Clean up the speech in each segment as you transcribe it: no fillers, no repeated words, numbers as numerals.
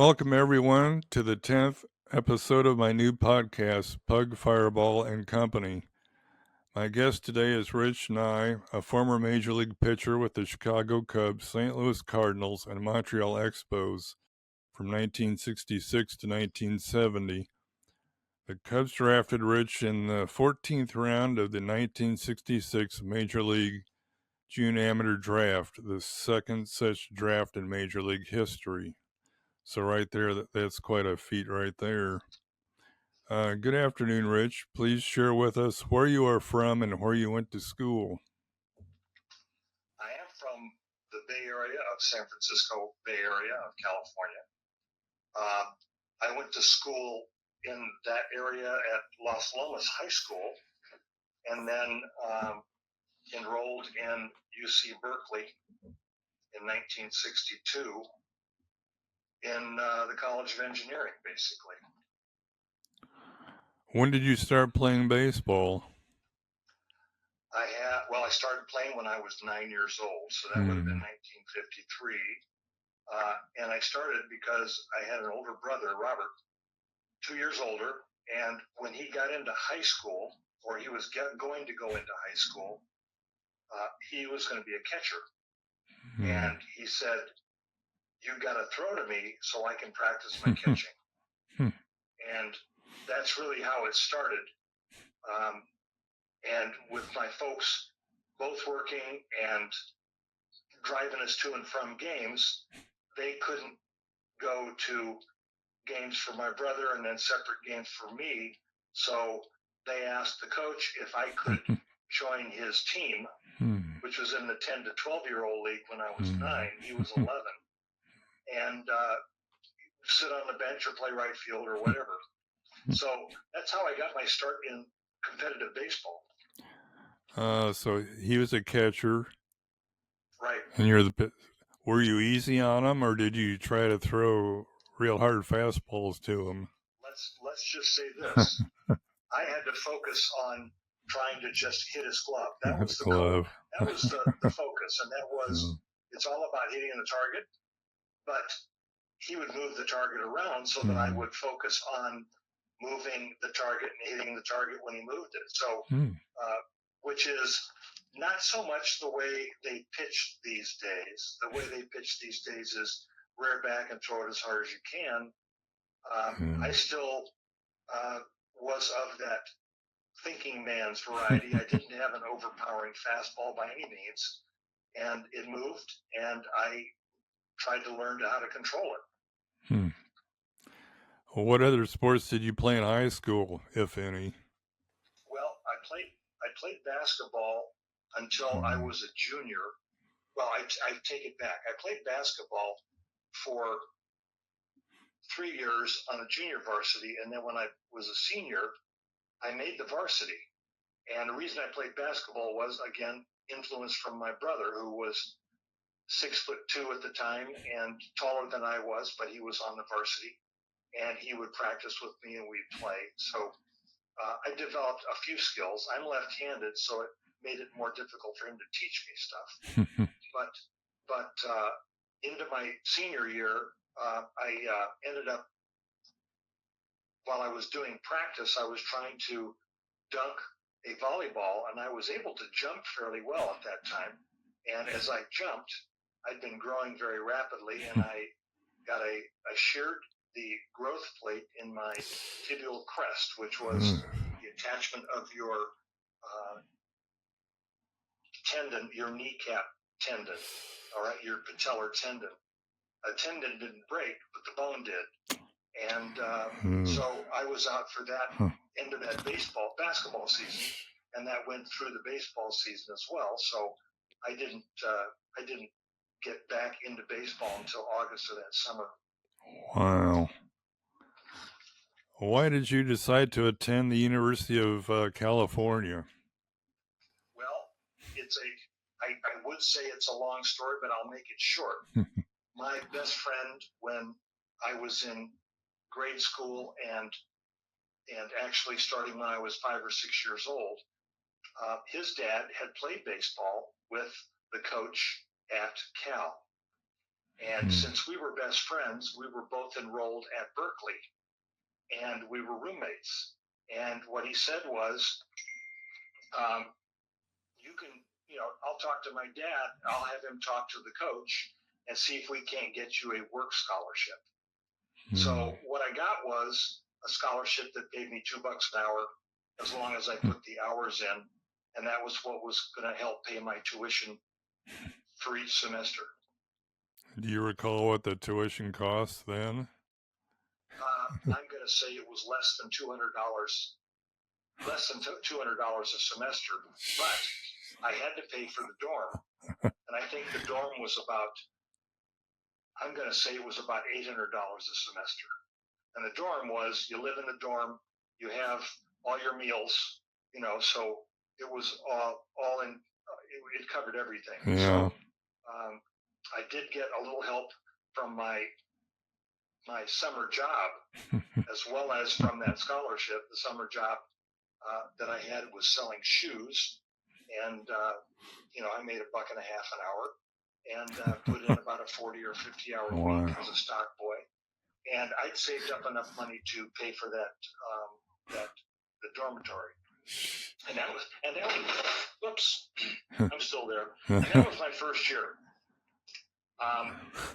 Welcome, everyone, to the 10th episode of my new podcast, Pug Fireball and Company. My guest today is Rich Nye, a former Major League pitcher with the Chicago Cubs, St. Louis Cardinals, and Montreal Expos from 1966 to 1970. The Cubs drafted Rich in the 14th round of the 1966 Major League June Amateur Draft, the second such draft in Major League history. So right there, that's quite a feat right there. Good afternoon, Rich. Please share with us where you are from and where you went to school. I am from the Bay Area of San Francisco, Bay Area of California. I went to school in that area at Las Lomas High School, and then enrolled in UC Berkeley in 1962 in the College of Engineering, basically. When did you start playing baseball? I started playing when I was 9 years old, so that would have been 1953. And I started because I had an older brother, Robert, 2 years older, and when he got into high school, or he was going to go into high school, he was going to be a catcher. And he said, "You got to throw to me so I can practice my catching." And that's really how it started. And with my folks both working and driving us to and from games, they couldn't go to games for my brother and then separate games for me. So they asked the coach if I could join his team, which was in the 10 to 12-year-old league when I was 9. He was 11. And sit on the bench or play right field or whatever. So that's how I got my start in competitive baseball. So he was a catcher. Right. And were you easy on him, or did you try to throw real hard fastballs to him? Let's just say this. I had to focus on trying to just hit his glove. That was the glove. That was the focus, and that was it's all about hitting the target. But he would move the target around so that I would focus on moving the target and hitting the target when he moved it. So, which is not so much the way they pitch these days. The way they pitch these days is rear back and throw it as hard as you can. I still was of that thinking man's variety. I didn't have an overpowering fastball by any means, and it moved, and I tried to learn how to control it. What other sports did you play in high school, if any? Well, I played basketball until I was a junior. Well, I take it back. I played basketball for 3 years on the junior varsity, and then when I was a senior, I made the varsity. And the reason I played basketball was, again, influence from my brother, who was 6'2" at the time and taller than I was, but he was on the varsity, and he would practice with me and we'd play. So I developed a few skills. I'm left-handed, so it made it more difficult for him to teach me stuff. But into my senior year, I ended up, while I was doing practice, I was trying to dunk a volleyball, and I was able to jump fairly well at that time. And as I jumped, I'd been growing very rapidly, and I sheared the growth plate in my tibial crest, which was the attachment of your tendon, your kneecap tendon, all right, your patellar tendon. A tendon didn't break, but the bone did. And so I was out for that end of that basketball season, and that went through the baseball season as well. So I didn't get back into baseball until August of that summer. Wow. Why did you decide to attend the University of California? Well, I would say it's a long story, but I'll make it short. My best friend, when I was in grade school and actually starting when I was 5 or 6 years old, his dad had played baseball with the coach at Cal. And since we were best friends, we were both enrolled at Berkeley, and we were roommates. And what he said was, I'll talk to my dad. I'll have him talk to the coach and see if we can't get you a work scholarship. So what I got was a scholarship that paid me $2 an hour as long as I put the hours in. And that was what was going to help pay my tuition for each semester. Do you recall what the tuition cost then? I'm going to say it was less than $200 a semester, but I had to pay for the dorm. And I think the dorm was I'm going to say it was about $800 a semester. And the dorm was, you live in the dorm, you have all your meals, so it was all in, it covered everything. Yeah. So I did get a little help from my summer job, as well as from that scholarship. The summer job that I had was selling shoes, and I made $1.50 an hour, and put in about a 40 or 50 hour week as a stock boy, and I'd saved up enough money to pay for the dormitory, and that was whoops, I'm still there, and that was my first year.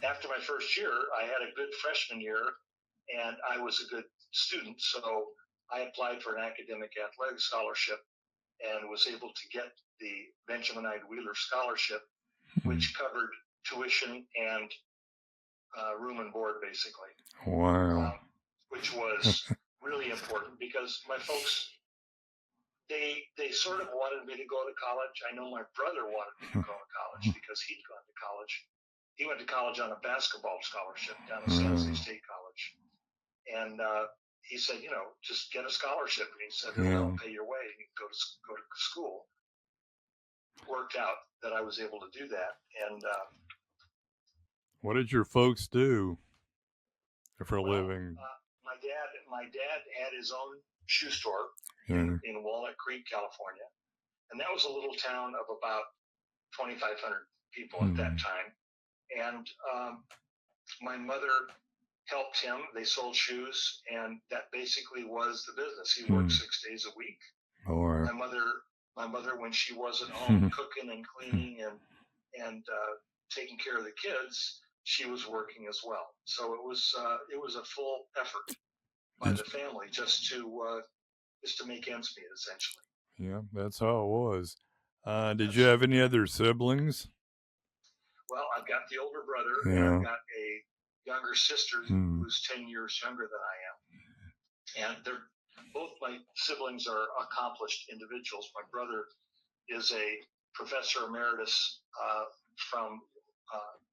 After my first year, I had a good freshman year, and I was a good student, so I applied for an academic athletic scholarship and was able to get the Benjamin I. Wheeler Scholarship, which covered tuition and room and board, basically. Wow. Which was really important because my folks, they sort of wanted me to go to college. I know my brother wanted me to go to college because he'd gone to college. He went to college on a basketball scholarship down at San Jose State College. And he said, just get a scholarship. And he said, it'll pay your way and you can go to school. Worked out that I was able to do that. And what did your folks do for a living? My dad had his own shoe store in Walnut Creek, California. And that was a little town of about 2,500 people at that time. And my mother helped him. They sold shoes, and that basically was the business. He worked 6 days a week. Right. My mother, when she wasn't home cooking and cleaning and taking care of the kids, she was working as well. So it was a full effort by the family just to make ends meet, essentially. Yeah, that's how it was. Did you have any other siblings? Well, I've got the older brother, and I've got a younger sister who's 10 years younger than I am. And both my siblings are accomplished individuals. My brother is a professor emeritus from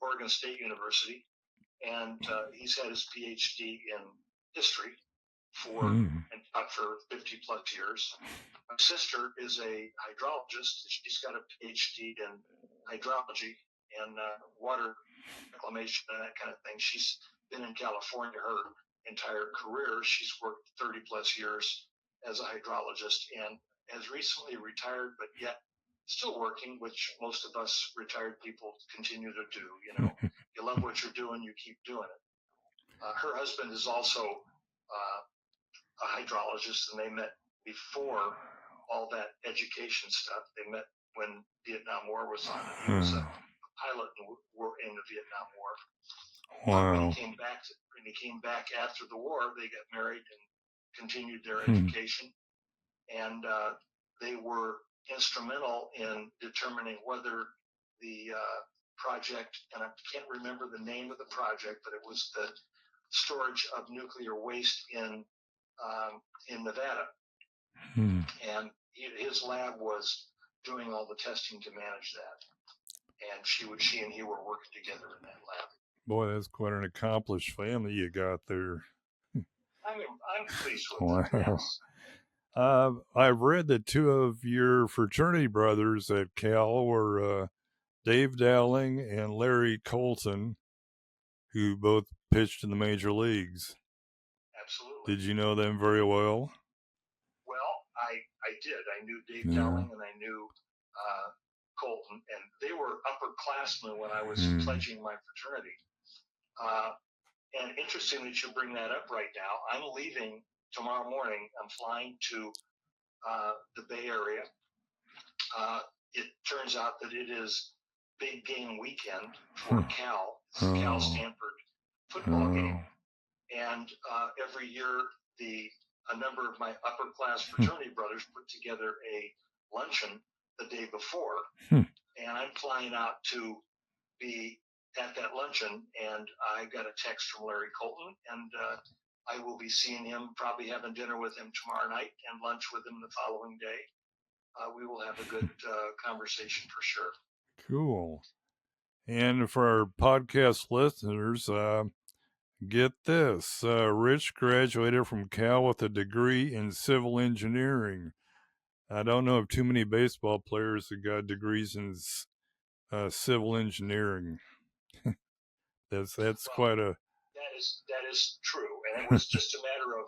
Oregon State University, and he's had his PhD in history for 50 plus years. My sister is a hydrologist. She's got a PhD in hydrology and water reclamation and that kind of thing. She's been in California her entire career. She's worked 30 plus years as a hydrologist and has recently retired, but yet still working, which most of us retired people continue to do. You love what you're doing, you keep doing it. Her husband is also a hydrologist, and they met before all that education stuff. They met when Vietnam War was on. He was a pilot in the Vietnam War. Wow. When he came back after the war, they got married and continued their education. And they were instrumental in determining whether the project, and I can't remember the name of the project, but it was the storage of nuclear waste in Nevada. And his lab was doing all the testing to manage that. And she and he were working together in that lab. Boy, that's quite an accomplished family you got there. I'm pleased with it. Yes. I've read that two of your fraternity brothers at Cal were Dave Dowling and Larry Colton, who both pitched in the major leagues. Absolutely. Did you know them very well? Well, I did. I knew Dave Dowling and I knew Colton, and they were upperclassmen when I was pledging my fraternity. And interesting that you bring that up right now. I'm leaving tomorrow morning. I'm flying to the Bay Area. It turns out that it is big game weekend for Cal. It's the Cal Stanford football game. And every year, a number of my upper class fraternity brothers put together a luncheon the day before. And I'm flying out to be at that luncheon, and I got a text from Larry Colton, and I will be seeing him, probably having dinner with him tomorrow night and lunch with him the following day. We will have a good conversation for sure. Cool. And for our podcast listeners, get this. Rich graduated from Cal with a degree in civil engineering. I don't know of too many baseball players that got degrees in civil engineering. That's well, quite a... That is true. And it was just a matter of...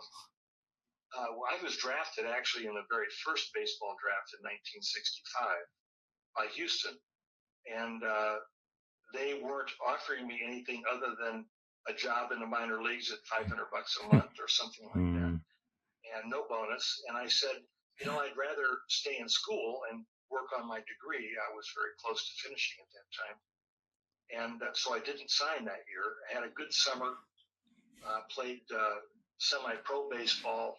I was drafted actually in the very first baseball draft in 1965 by Houston. And they weren't offering me anything other than a job in the minor leagues at $500 a month or something like that, and no bonus. And I said, I'd rather stay in school and work on my degree. I was very close to finishing at that time. And so I didn't sign that year. I had a good summer, played semi-pro baseball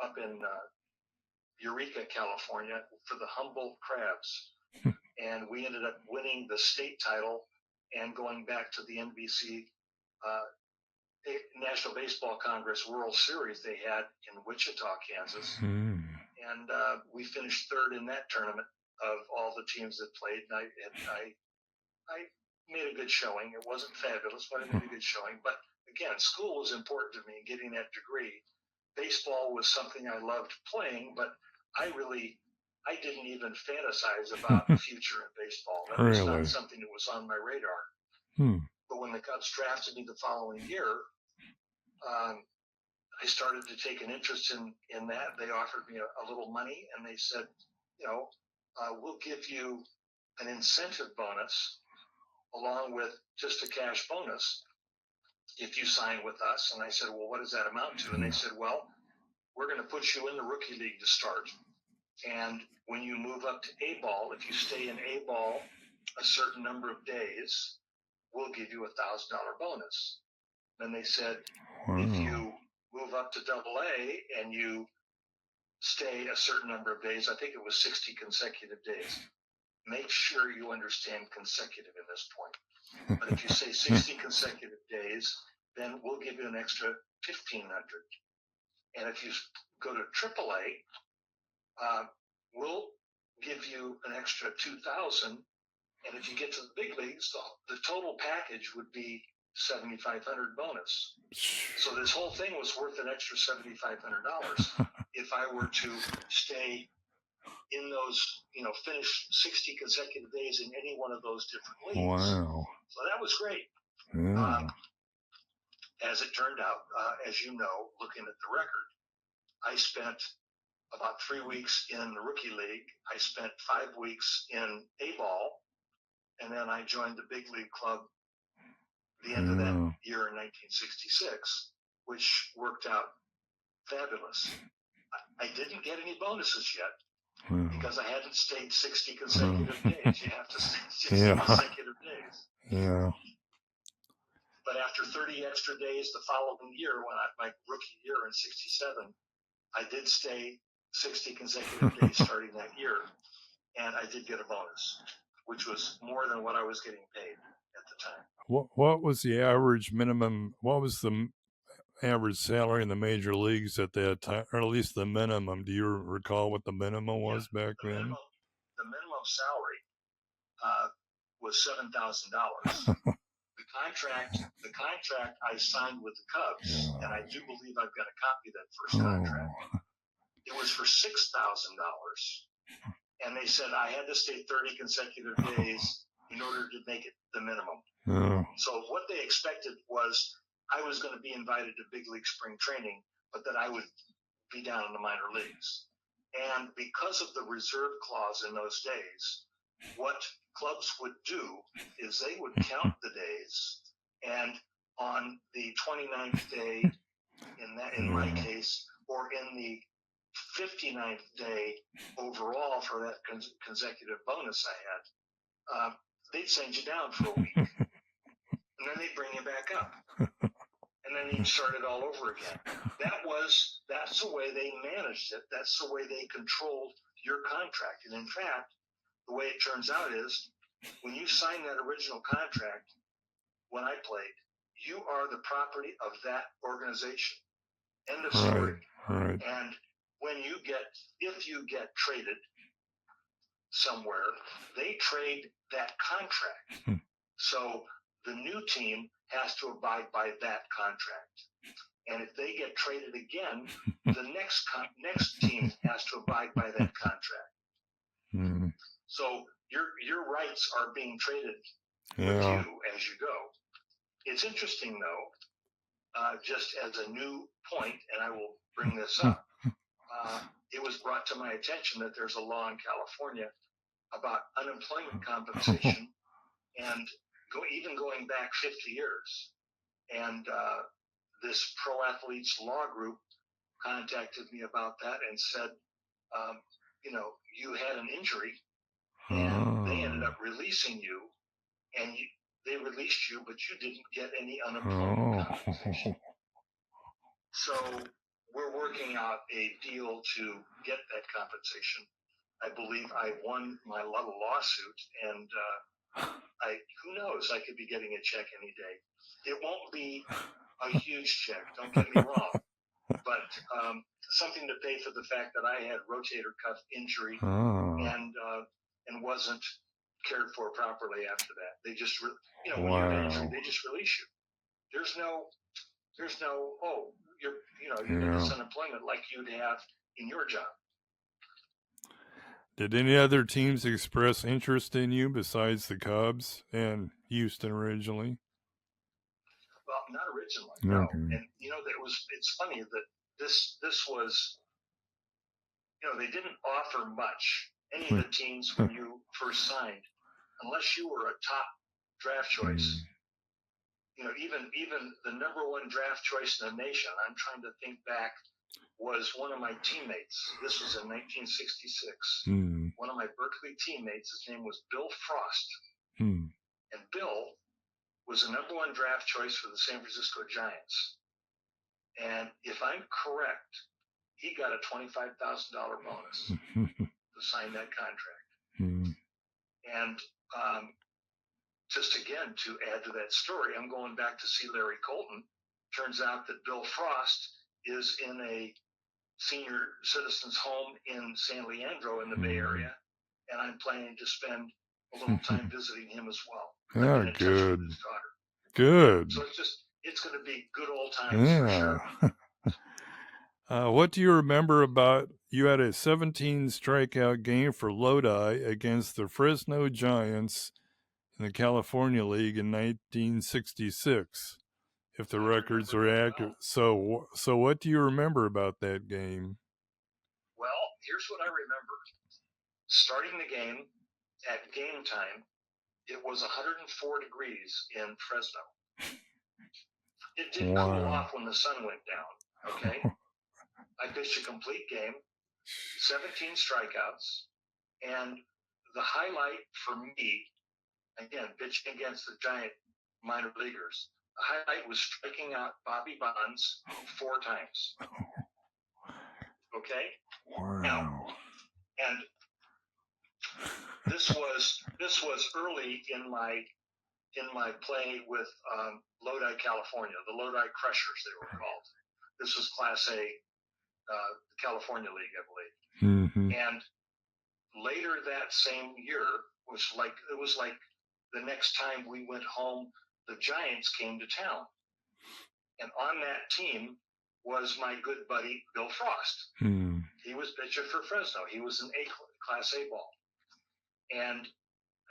up in Eureka, California for the Humboldt Crabs. And we ended up winning the state title and going back to the NBC National Baseball Congress World Series they had in Wichita, Kansas. And we finished third in that tournament of all the teams that played. And I made a good showing. It wasn't fabulous, but I made a good showing. But again, school was important to me, getting that degree. Baseball was something I loved playing, but I didn't even fantasize about the future in baseball. That was not something that was on my radar. But when the Cubs drafted me the following year, I started to take an interest in that. They offered me a little money, and they said, we'll give you an incentive bonus along with just a cash bonus if you sign with us. And I said, well, what does that amount to? And they said, well, we're going to put you in the rookie league to start. And when you move up to A-ball, if you stay in A-ball a certain number of days, we'll give you $1,000 bonus. Then they said, if you move up to AA and you stay a certain number of days, I think it was 60 consecutive days. Make sure you understand consecutive at this point. But if you say 60 consecutive days, then we'll give you an extra $1,500. And if you go to AAA, we'll give you an extra $2,000. And if you get to the big leagues, the total package would be $7,500 bonus. So this whole thing was worth an extra $7,500 if I were to stay in those, finish 60 consecutive days in any one of those different leagues. Wow. So that was great. Yeah. As it turned out, as you know, looking at the record, I spent about 3 weeks in the rookie league. I spent 5 weeks in A-ball, and then I joined the big league club the end of that year in 1966, which worked out fabulous. I didn't get any bonuses yet because I hadn't stayed 60 consecutive days. You have to stay 60 consecutive days. Yeah. But after 30 extra days the following year, my rookie year in 67, I did stay 60 consecutive days starting that year, and I did get a bonus, which was more than what I was getting paid at the time. What was the average minimum? What was the average salary in the major leagues at that time, or at least the minimum? Do you recall what the minimum was back then? The minimum salary was $7,000. The contract I signed with the Cubs, and I do believe I've got a copy of that first contract. It was for $6,000, and they said I had to stay 30 consecutive days in order to make it the minimum. So what they expected was I was going to be invited to big league spring training, but that I would be down in the minor leagues. And because of the reserve clause in those days, what clubs would do is they would count the days, and on the 29th day, in my case, or in the 59th day overall for that consecutive bonus I had, they'd send you down for a week. And then they'd bring you back up. And then you'd start it all over again. That's the way they managed it. That's the way they controlled your contract. And in fact, the way it turns out is when you sign that original contract, when I played, you are the property of that organization. End of story. Right. And if you get traded somewhere, they trade that contract. So the new team has to abide by that contract. And if they get traded again, the next team has to abide by that contract. Mm. So your rights are being traded with you as you go. It's interesting, though, just as a new point, and I will bring this up, it was brought to my attention that there's a law in California about unemployment compensation and even going back 50 years. And this pro athletes law group contacted me about that and said, you had an injury and they ended up releasing you, and they released you, but you didn't get any unemployment compensation. So we're working out a deal to get that compensation. I believe I won my little lawsuit, and who knows, I could be getting a check any day. It won't be a huge check, don't get me wrong, but something to pay for the fact that I had rotator cuff injury and wasn't cared for properly after that. They just, when you have an injury, they just release you. There's no, you get this unemployment like you'd have in your job. Did any other teams express interest in you besides the Cubs and Houston originally? Well, not originally, no. And it's funny that this was, they didn't offer much. Any of the teams when you first signed, unless you were a top draft choice, even the number one draft choice in the nation, I'm trying to think back, was one of my teammates. This was in 1966. One of my Berkeley teammates, his name was Bill Frost. And Bill was the number one draft choice for the San Francisco Giants. And if I'm correct, he got a $25,000 bonus to sign that contract. And just again, to add to that story, I'm going back to see Larry Colton. Turns out that Bill Frost is in a senior citizens home in San Leandro in the Bay Area, and I'm planning to spend a little time visiting him as well. Yeah, good. With his daughter. Good. So it's going to be good old times for sure. What do you remember about, you had a 17 strikeout game for Lodi against the Fresno Giants in the California League in 1966, if the records are accurate. So what do you remember about that game? Well, here's what I remember. Starting the game at game time, it was 104 degrees in Fresno. It did cool off when the sun went down, okay? I pitched a complete game, 17 strikeouts, and the highlight for me, again, pitching against the Giant minor leaguers, the highlight was striking out Bobby Bonds 4 times. Okay? Wow. Now, and this was early in my play with Lodi, California, the Lodi Crushers, they were called. This was Class A, the California League, I believe. And later that same year it was like the next time we went home, the Giants came to town. And on that team was my good buddy, Bill Frost. He was pitcher for Fresno. He was an Class A ball. And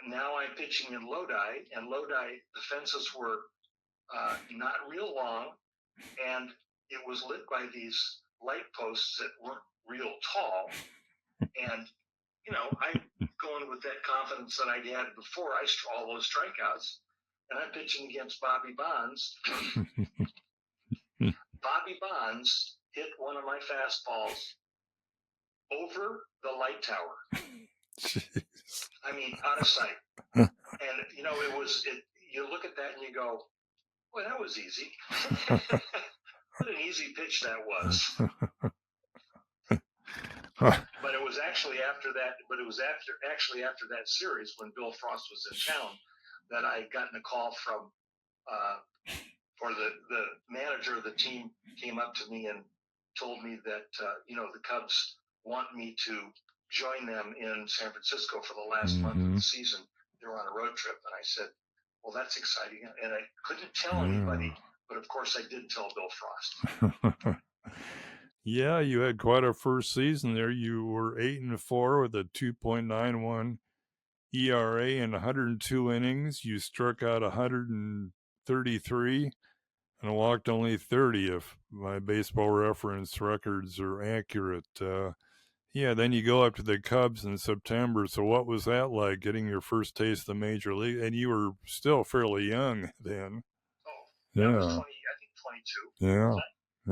now I'm pitching in Lodi, and Lodi, the fences were not real long, and it was lit by these light posts that weren't real tall. And, I'm going with that confidence that I'd had before all those strikeouts. and I'm pitching against Bobby Bonds. Bobby Bonds hit one of my fastballs over the light tower. Jeez. I mean, out of sight. And, you know, you look at that and you go, well, that was easy. What an easy pitch that was. But it was actually after that, after that series when Bill Frost was in town that I had gotten a call from, or the manager of the team came up to me and told me that, you know, the Cubs want me to join them in San Francisco for the last month of the season. They were on a road trip. And I said, well, that's exciting. And I couldn't tell anybody, but of course I did tell Bill Frost. Yeah, you had quite a first season there. You were 8-4 with a 2.91 ERA and 102 innings. You struck out 133 and walked only 30, if my Baseball Reference records are accurate. Yeah, then you go up to the Cubs in September. So what was that like, getting your first taste of the major league? And you were still fairly young then. Oh, yeah. I was 20, I think 22. Yeah.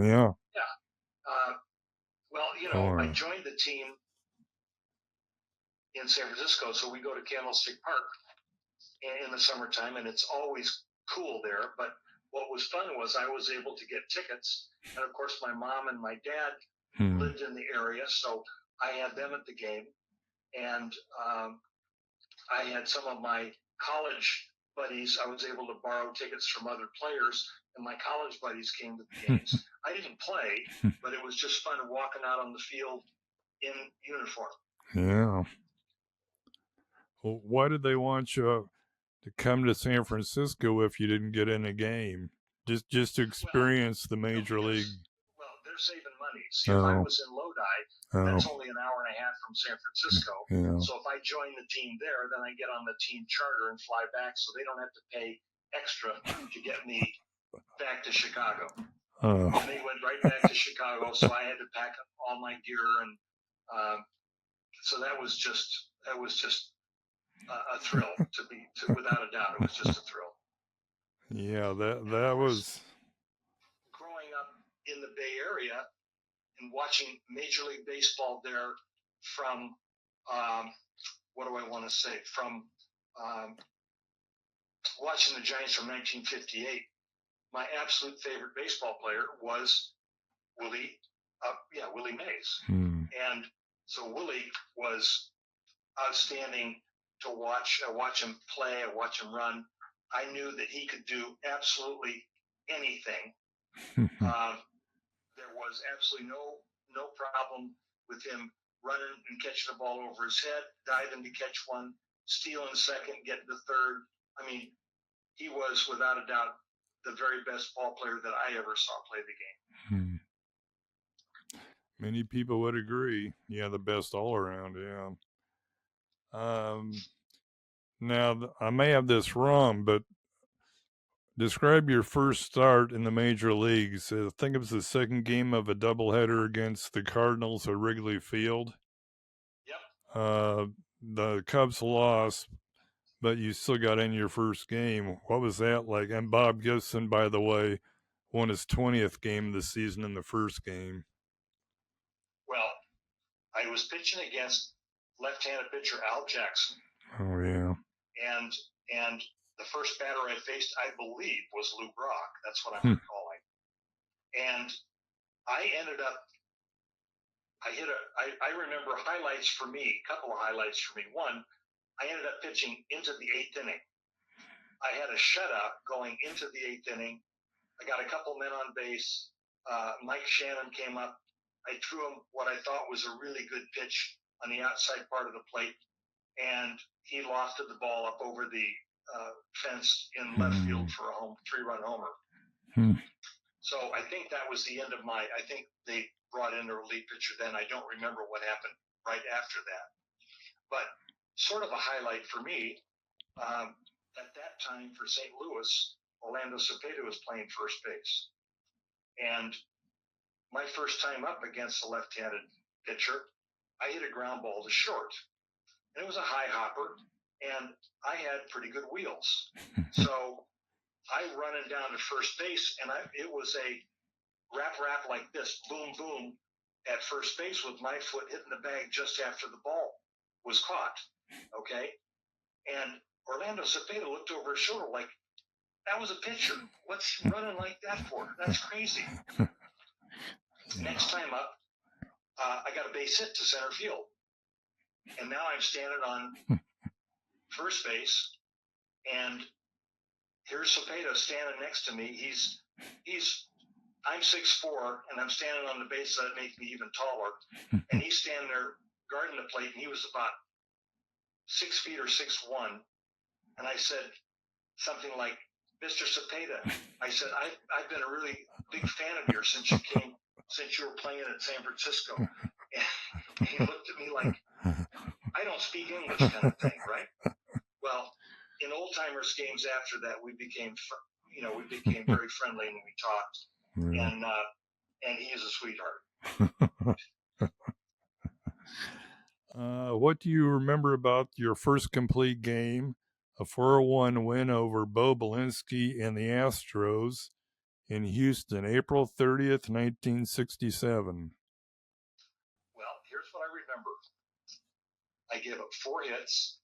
Yeah. Well, you know, I joined the team in San Francisco, so we go to Candlestick Park in the summertime, and it's always cool there. But what was fun was I was able to get tickets, and of course my mom and my dad lived in the area, so I had them at the game, and I had some of my college buddies. I was able to borrow tickets from other players, and my college buddies came to the games. I didn't play, but it was just fun walking out on the field in uniform. Yeah. Well, why did they want you to come to San Francisco if you didn't get in a game? Just to experience the major league. Well, they're saving money. See, if I was in Lodi, that's only an hour and a half from San Francisco. Yeah. So if I join the team there, then I get on the team charter and fly back, so they don't have to pay extra to get me back to Chicago. And they went right back to Chicago, so I had to pack up all my gear, and so that was just a thrill without a doubt. It was just a thrill. Yeah, that was growing up in the Bay Area and watching Major League Baseball there from watching the Giants from 1958. My absolute favorite baseball player was Willie Mays. And so Willie was outstanding to watch. I watch him play. I watch him run. I knew that he could do absolutely anything. There was absolutely no problem with him running and catching the ball over his head, diving to catch one, stealing second, getting to third. I mean, he was without a doubt the very best ball player that I ever saw play the game. Many people would agree. Yeah, the best all around. Yeah. Now, I may have this wrong, but describe your first start in the major leagues. I think it was the second game of a doubleheader against the Cardinals at Wrigley Field. Yep. The Cubs lost, but you still got in your first game. What was that like? And Bob Gibson, by the way, won his 20th game of the season in the first game. Well, I was pitching against left-handed pitcher Al Jackson. Oh, yeah. And the first batter I faced, I believe, was Lou Brock. That's what I'm recalling. And I ended up, I remember highlights for me, a couple of highlights for me. One, I ended up pitching into the eighth inning. I had a shutout going into the eighth inning. I got a couple men on base. Mike Shannon came up. I threw him what I thought was a really good pitch on the outside part of the plate, and he lofted the ball up over the fence in left field for a 3-run homer. So I think that was the end of I think they brought in a relief pitcher then. I don't remember what happened right after that. But sort of a highlight for me, at that time for St. Louis, Orlando Cepeda was playing first base. And my first time up against a left-handed pitcher, I hit a ground ball to short. And it was a high hopper, and I had pretty good wheels. So I running down to first base, and it was a rap like this, boom, boom, at first base with my foot hitting the bag just after the ball was caught. Okay? And Orlando Cepeda looked over his shoulder like, that was a pitcher. What's he running like that for? That's crazy. Next time up, I got a base hit to center field. And now I'm standing on first base, and here's Cepeda standing next to me. I'm 6'4", and I'm standing on the base, so that makes me even taller. And he's standing there guarding the plate, and he was about 6 feet or 6'1". And I said something like, Mr. Cepeda, I said, I've been a really big fan of yours since you were playing at San Francisco. And he looked at me like, I don't speak English kind of thing, right? Well, in old timers games after that, we became very friendly, and we talked. And he is a sweetheart. What do you remember about your first complete game, a 4-1 win over Bo Belinsky and the Astros in Houston, April 30th, 1967? Well, here's what I remember. I gave up 4 hits.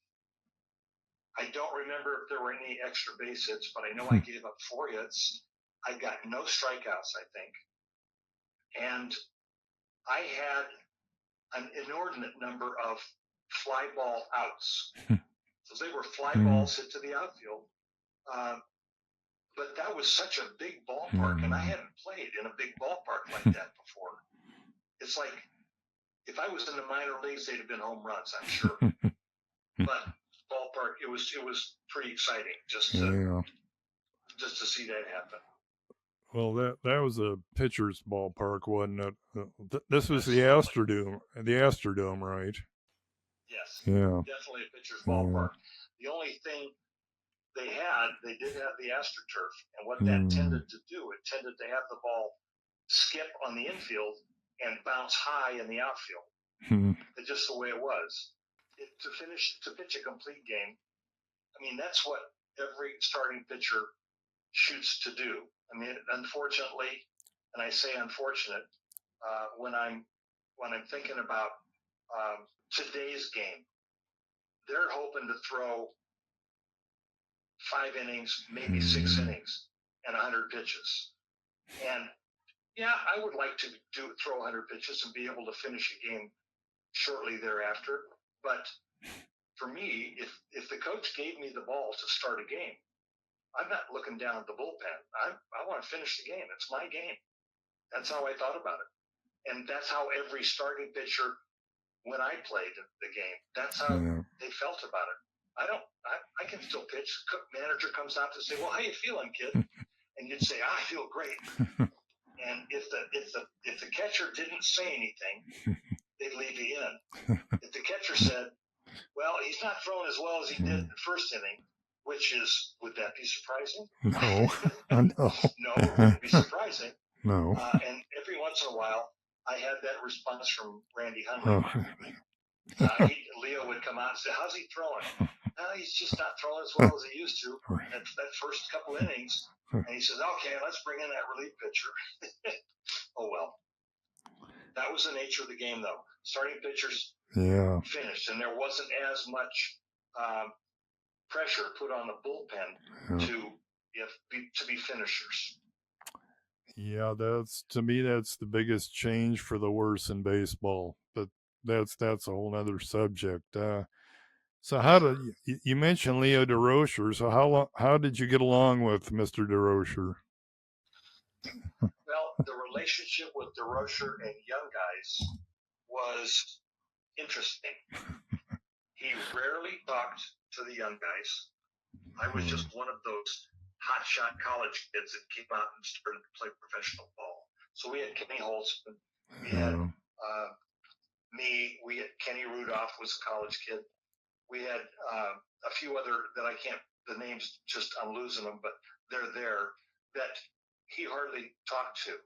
I don't remember if there were any extra base hits, but I know I gave up 4 hits. I got no strikeouts, I think. And I had an inordinate number of fly ball outs. So they were fly balls hit to the outfield. But that was such a big ballpark, and I hadn't played in a big ballpark like that before. It's like, if I was in the minor leagues, they'd have been home runs, I'm sure. But ballpark, it was pretty exciting just to see that happen. Well, that was a pitcher's ballpark, wasn't it? This was the Astrodome, right? Yes. Yeah. Definitely a pitcher's ballpark. The only thing they did have the AstroTurf, and what that tended to do, it tended to have the ball skip on the infield and bounce high in the outfield. It's just the way it was. To pitch a complete game, I mean, that's what every starting pitcher shoots to do. I mean, unfortunately, and I say unfortunate, when I'm thinking about today's game, they're hoping to throw 5 innings, maybe 6 innings, and 100 pitches. And yeah, I would like to throw 100 pitches and be able to finish a game shortly thereafter. But for me, if the coach gave me the ball to start a game, I'm not looking down at the bullpen. I want to finish the game. It's my game. That's how I thought about it. And that's how every starting pitcher, when I played the game, that's how they felt about it. I can still pitch. Manager comes out to say, well, how you feeling, kid? And you'd say, I feel great. And if the catcher didn't say anything, they'd leave you in. If the catcher said, well, he's not throwing as well as he did in the first inning, would that be surprising? No. No, it wouldn't be surprising. No. And every once in a while, I had that response from Randy Hundley. Leo would come out and say, how's he throwing? He's just not throwing as well as he used to. That first couple innings. And he says, okay, let's bring in that relief pitcher. Oh, well. That was the nature of the game, though. Starting pitchers finished, and there wasn't as much pressure put on the bullpen to be finishers. Yeah, that's the biggest change for the worse in baseball. But that's a whole other subject. So you mentioned Leo DeRocher? So how did you get along with Mr. DeRocher? Well, the relationship with DeRocher and young guys was interesting. He rarely talked to the young guys. I was just one of those hotshot college kids that came out and started to play professional ball. So we had Kenny Holtzman, we had me, we had Kenny Rudolph was a college kid. We had a few other that the names just, I'm losing them, but they're there, that he hardly talked to.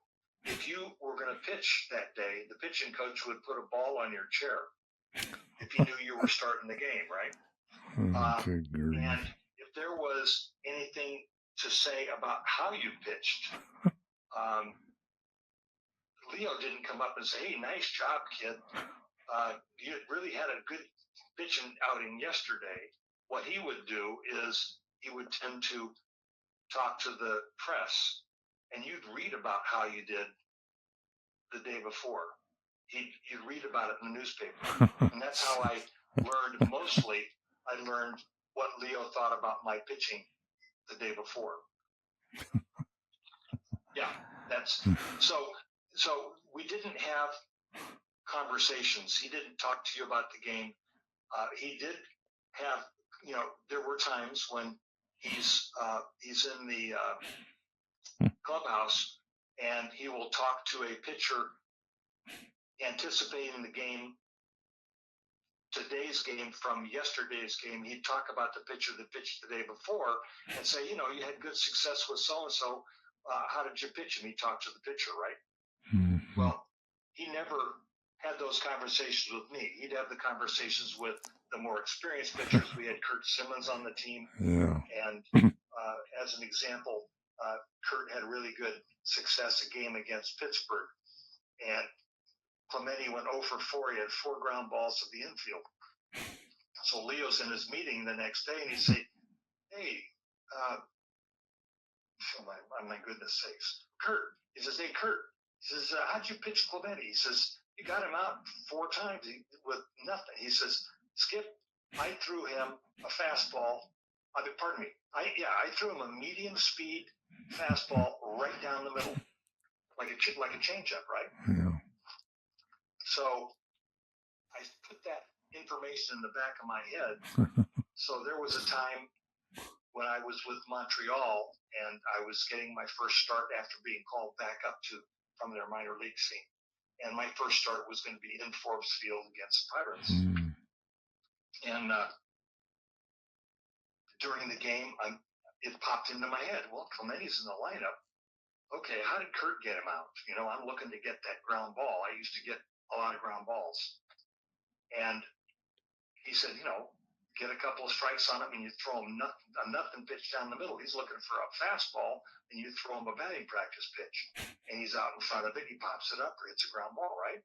If you were going to pitch that day, the pitching coach would put a ball on your chair if he knew you were starting the game, right? And if there was anything to say about how you pitched. Leo didn't come up and say, "Hey, nice job, kid. You really had a good pitching outing yesterday." What he would do is he would tend to talk to the press, and you'd read about how you did the day before. You'd read about it in the newspaper. And that's how I learned mostly. I learned what Leo thought about my pitching the day before. Yeah, that's so we didn't have conversations. He didn't talk to you about the game. He did have, there were times when he's in the clubhouse and he will talk to a pitcher anticipating the game, today's game from yesterday's game. He'd talk about the pitcher that pitched the day before and say, you had good success with so-and-so. How did you pitch? And he talked to the pitcher, right? Mm-hmm. Well, he never had those conversations with me. He'd have the conversations with the more experienced pitchers. We had Kurt Simmons on the team. Yeah. And as an example, Kurt had really good success a game against Pittsburgh. And Clemente went 0 for 4. He had 4 ground balls to the infield. So Leo's in his meeting the next day, and he say, "Hey, oh my goodness sakes, Kurt." He says, "Hey, Kurt." He says, "How'd you pitch Clemente?" He says, "You got him out 4 times with nothing." He says, "Skip, I threw him a fastball. Pardon me. I threw him a medium speed fastball right down the middle, like a changeup, right?" Yeah. So I put that information in the back of my head. So there was a time when I was with Montreal and I was getting my first start after being called back up from their minor league scene. And my first start was going to be in Forbes Field against the Pirates. Mm. And during the game, it popped into my head, well, Clemente's in the lineup. Okay, how did Kurt get him out? I'm looking to get that ground ball. I used to get a lot of ground balls. And he said, get a couple of strikes on him and you throw him a nothing pitch down the middle. He's looking for a fastball and you throw him a batting practice pitch. And he's out in front of it. He pops it up or hits a ground ball, right?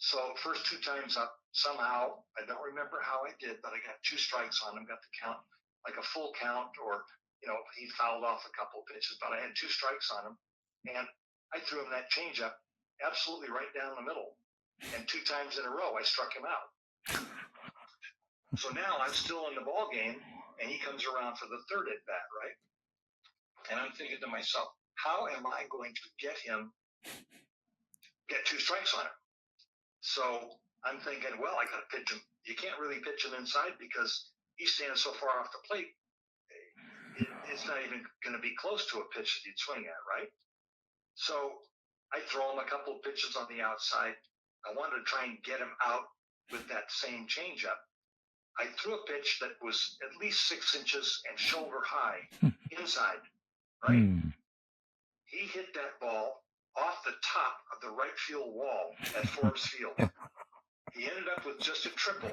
So first 2 times up, somehow, I don't remember how I did, but I got 2 strikes on him, got the count, like a full count, or, he fouled off a couple of pitches, but I had 2 strikes on him. And I threw him that changeup absolutely right down the middle. And 2 times in a row, I struck him out. So now I'm still in the ball game, and he comes around for the 3rd at bat, right? And I'm thinking to myself, how am I going to get 2 strikes on him? So I'm thinking, well, I got to pitch him. You can't really pitch him inside because he stands so far off the plate. It's not even going to be close to a pitch that he'd swing at, right? So I throw him a couple of pitches on the outside. I wanted to try and get him out with that same changeup. I threw a pitch that was at least 6 inches and shoulder high inside, right? Mm. He hit that ball off the top of the right field wall at Forbes Field. He ended up with just a triple,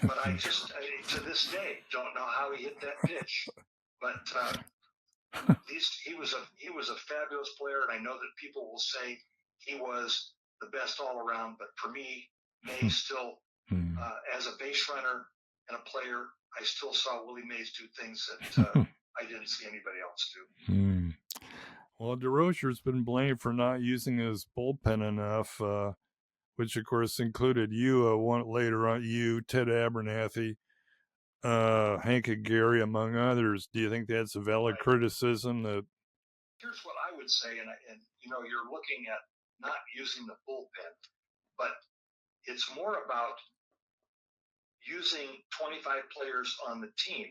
but I to this day don't know how he hit that pitch. But he was a fabulous player, and I know that people will say he was the best all around. But for me, Mays still, as a base runner and a player, I still saw Willie Mays do things that I didn't see anybody else do. Mm. Well, DeRozier's been blamed for not using his bullpen enough, which of course included you, later on, Ted Abernathy, Hank Gary, among others. Do you think that's a valid criticism? Here's what I would say, and you're looking at not using the bullpen, but it's more about using 25 players on the team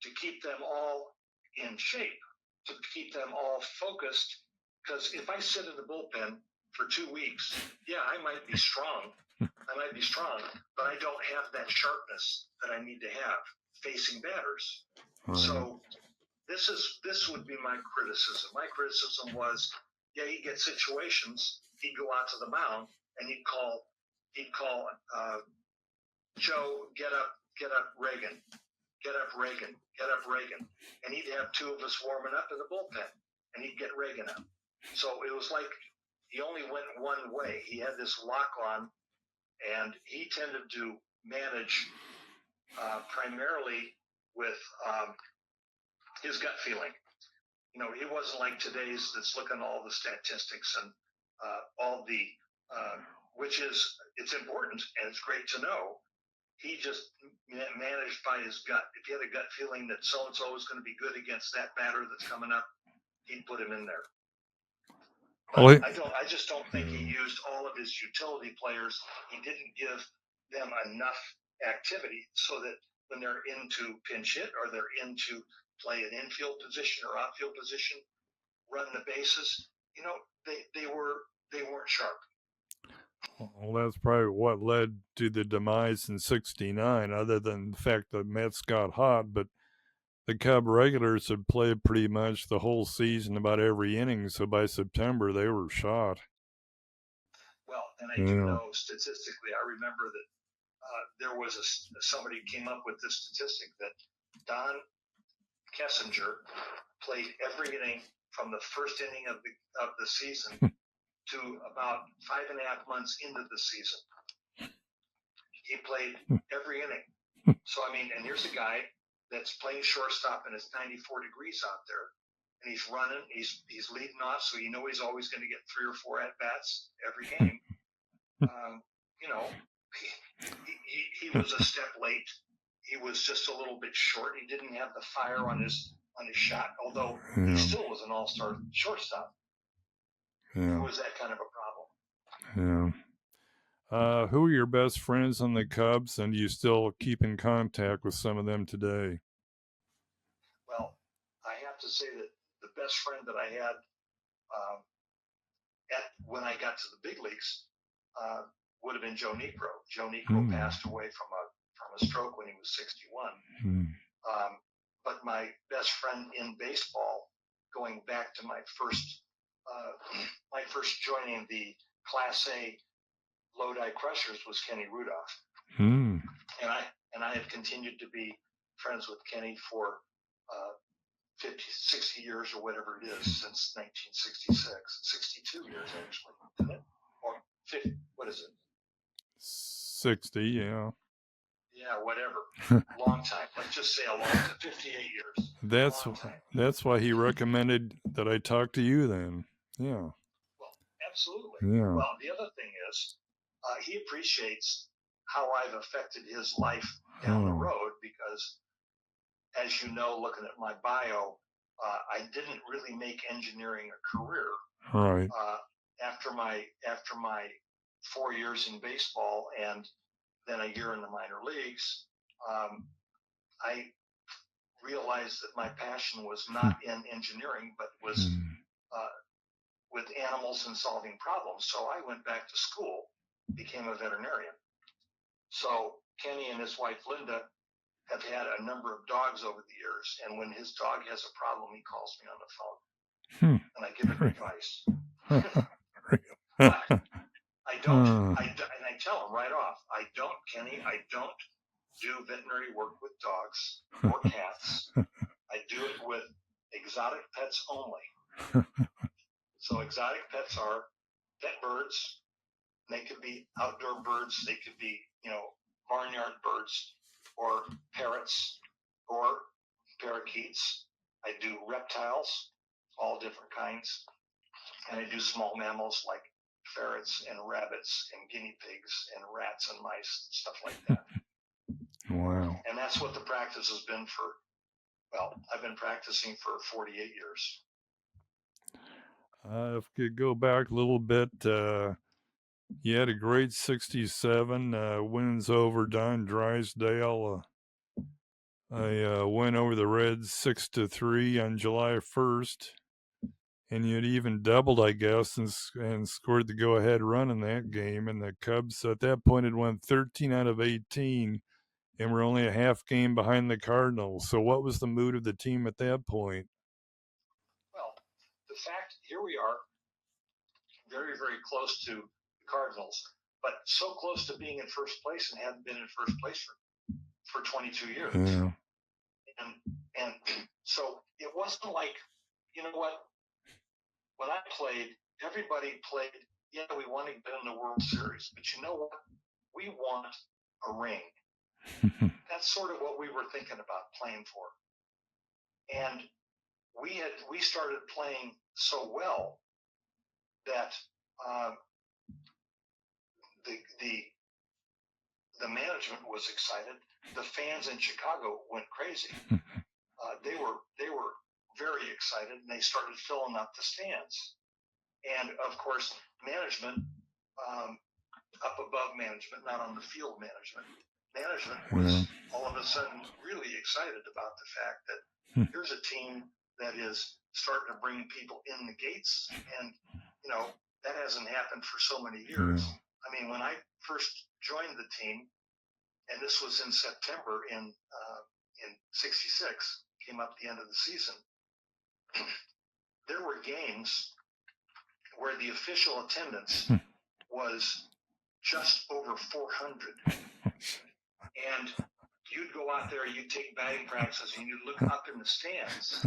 to keep them all in shape, to keep them all focused. Because if I sit in the bullpen for 2 weeks, I might be strong. But I don't have that sharpness that I need to have facing batters. Right. So this would be my criticism. My criticism was, he'd get situations, he'd go out to the mound and he'd call Joe, get up, Reagan, get up, Reagan, get up, Reagan. And he'd have two of us warming up in the bullpen, and he'd get Reagan up. So it was like he only went one way. He had this lock on, and he tended to manage primarily with his gut feeling. You know, he wasn't like today's that's looking at all the statistics and all the, which is, it's important and it's great to know. He just managed by his gut. If he had a gut feeling that so-and-so was going to be good against that batter that's coming up, he'd put him in there. But I just don't think he used all of his utility players. He didn't give them enough activity so that when they're into pinch hit or they're into play an infield position or outfield position, run the bases, you know, they weren't sharp. Well, that's probably what led to the demise in '69, other than the fact that Mets got hot. But the Cub regulars had played pretty much the whole season, about every inning. So by September, they were shot. Well, and I do know statistically, I remember that there was somebody came up with this statistic that Don Kessinger played every inning from the first inning of the season to about 5.5 months into the season. He played every inning. So, I mean, and here's a guy that's playing shortstop and it's 94 degrees out there. And he's running, he's leading off, so you know he's always going to get 3 or 4 at-bats every game. You know, he was a step late. He was just a little bit short. He didn't have the fire on his shot, although he still was an all-star shortstop. It was that kind of a problem. Yeah. Who are your best friends on the Cubs, and do you still keep in contact with some of them today? Well, I have to say that the best friend that I had when I got to the big leagues would have been Joe Niekro. Joe Niekro passed away from a stroke when he was 61. But my best friend in baseball, going back to my first joining the Class A Lodi Crushers, was Kenny Rudolph. And I have continued to be friends with Kenny for 50, 60 years or whatever it is since 1966. 62 years, actually, isn't it? Or 50, what is it? 60, yeah. Yeah, whatever. Long time. Let's just say a long time. 58 years. That's why he recommended that I talk to you then. Yeah. Well, absolutely. Yeah. Well, the other thing is, he appreciates how I've affected his life down the road because, as you know, looking at my bio, I didn't really make engineering a career. Right. After my 4 years in baseball and then a year in the minor leagues, I realized that my passion was not in engineering, but was with animals and solving problems. So I went back to school, became a veterinarian. So Kenny and his wife Linda have had a number of dogs over the years, and when his dog has a problem, he calls me on the phone, and I give him advice. But I don't, and I tell him right off, Kenny, I don't do veterinary work with dogs or cats. I do it with exotic pets only. So exotic pets are pet birds. They could be outdoor birds. They could be, barnyard birds or parrots or parakeets. I do reptiles, all different kinds. And I do small mammals like ferrets and rabbits and guinea pigs and rats and mice, stuff like that. Wow. And that's what the practice has been I've been practicing for 48 years. If we could go back a little bit, you had a great 67 wins over Don Drysdale. I went over the Reds 6-3 on July 1st, and you'd even doubled, I guess, and scored the go-ahead run in that game. And the Cubs at that point had won 13 out of 18, and were only a half game behind the Cardinals. So what was the mood of the team at that point? Well, the fact, here we are, very, very close to the Cardinals, but so close to being in first place and haven't been in first place for 22 years. Yeah. And so it wasn't like, you know what, when I played, everybody played, yeah, we want to get in the World Series, but you know what? We want a ring. That's sort of what we were thinking about playing for. And we started playing so well that the management was excited. The fans in Chicago went crazy. They were very excited, and they started filling up the stands. And of course, management, up above management, not on the field management was all of a sudden really excited about the fact that here's a team that is starting to bring people in the gates, and that hasn't happened for so many years. I mean, when I first joined the team, and this was in September in '66, came up the end of the season, there were games where the official attendance was just over 400. And you'd go out there, you'd take batting practices, and you'd look up in the stands,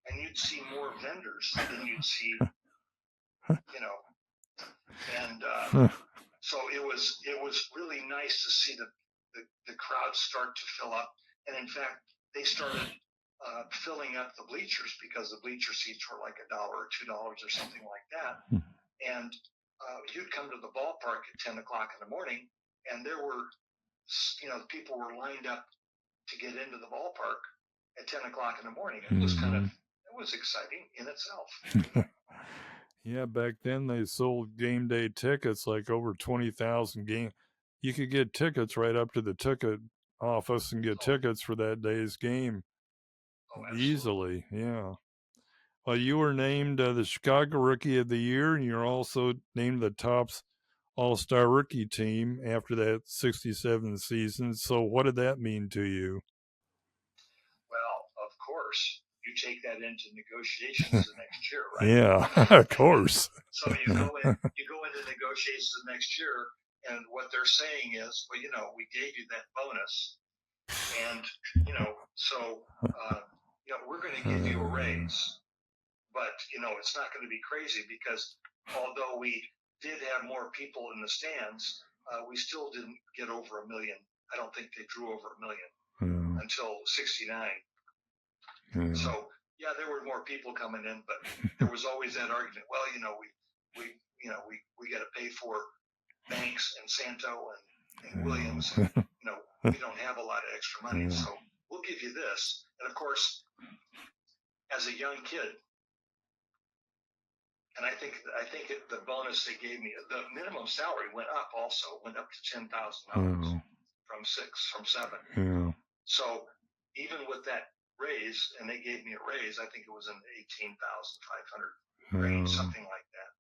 and you'd see more vendors than you'd see, and so it was really nice to see the crowd start to fill up. And in fact, they started filling up the bleachers, because the bleacher seats were like $1 or $2 or something like that. And you'd come to the ballpark at 10 o'clock in the morning, and there were, people were lined up to get into the ballpark at 10 o'clock in the morning. It was it was exciting in itself. Yeah, back then they sold game day tickets, like over 20,000 game. You could get tickets right up to the ticket office and get tickets for that day's game easily. Yeah. Well, you were named the Chicago Rookie of the Year, and you're also named the Topps All-Star Rookie team after that 67 season. So what did that mean to you? Well, of course, you take that into negotiations the next year, right? Yeah, of course. So you go into negotiations the next year, and what they're saying is, well, we gave you that bonus, and so we're going to give you a raise, but it's not going to be crazy, because although we did have more people in the stands, we still didn't get over 1 million. I don't think they drew over 1 million until '69. So yeah, there were more people coming in, but there was always that argument. Well, we got to pay for Banks and Santo and Williams. And, we don't have a lot of extra money, so we'll give you this. And of course, as a young kid, and I think the bonus they gave me, the minimum salary went up to $10,000 from $7. Yeah. So even with that raise, and they gave me a raise, I think it was in the 18,500 range, something like that.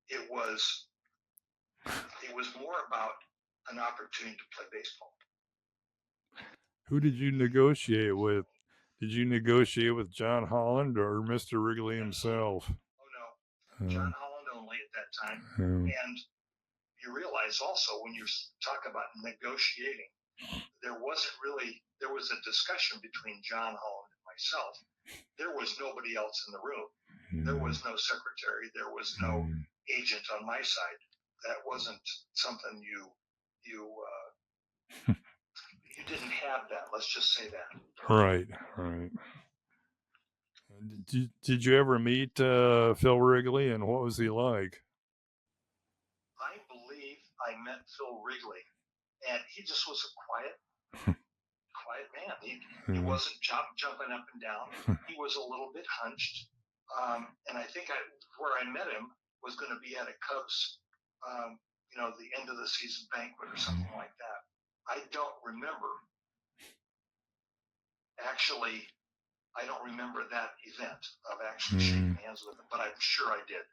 It was more about an opportunity to play baseball. Who did you negotiate with? Did you negotiate with John Holland or Mr. Wrigley himself? Oh, no. John Holland only at that time. And you realize also, when you talk about negotiating, there was a discussion between John Holland and myself. There was nobody else in the room. There was no secretary. There was no agent on my side. That wasn't something you didn't have that. Let's just say that. Right. Did you ever meet Phil Wrigley, and what was he like? I believe I met Phil Wrigley, and he just was a quiet man. He wasn't jumping up and down. He was a little bit hunched, and I think where I met him was going to be at a Cubs, the end of the season banquet or something like that. I don't remember. Actually, I don't remember that event of actually shaking hands with him, but I'm sure I did.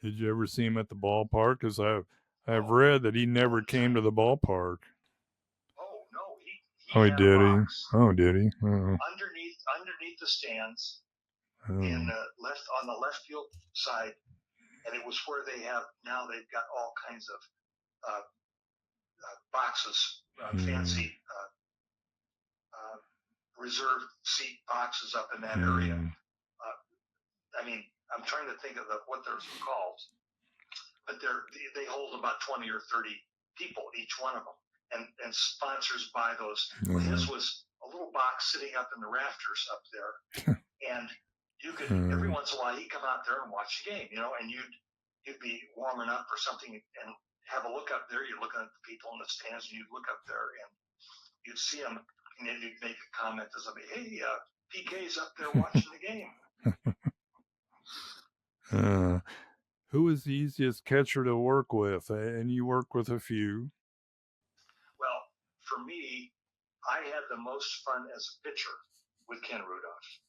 Did you ever see him at the ballpark? Because I've read that he never came to the ballpark. Oh no, he did. Oh, did he? Underneath the stands, in on the left field side, and it was where they've got all kinds of boxes, fancy reserved seat boxes up in that area. I mean, I'm trying to think of what those are called, but they hold about 20 or 30 people, each one of them, and sponsors buy those. Well, his was a little box sitting up in the rafters up there, and you could every once in a while he'd come out there and watch the game, and you'd be warming up or something and have a look up there. You're looking at the people in the stands, and you'd look up there and you'd see him, and then you'd make a comment to somebody, "Hey, PK's up there watching the game." Who is the easiest catcher to work with? And you work with a few. Well, for me, I had the most fun as a pitcher with Ken Rudolph.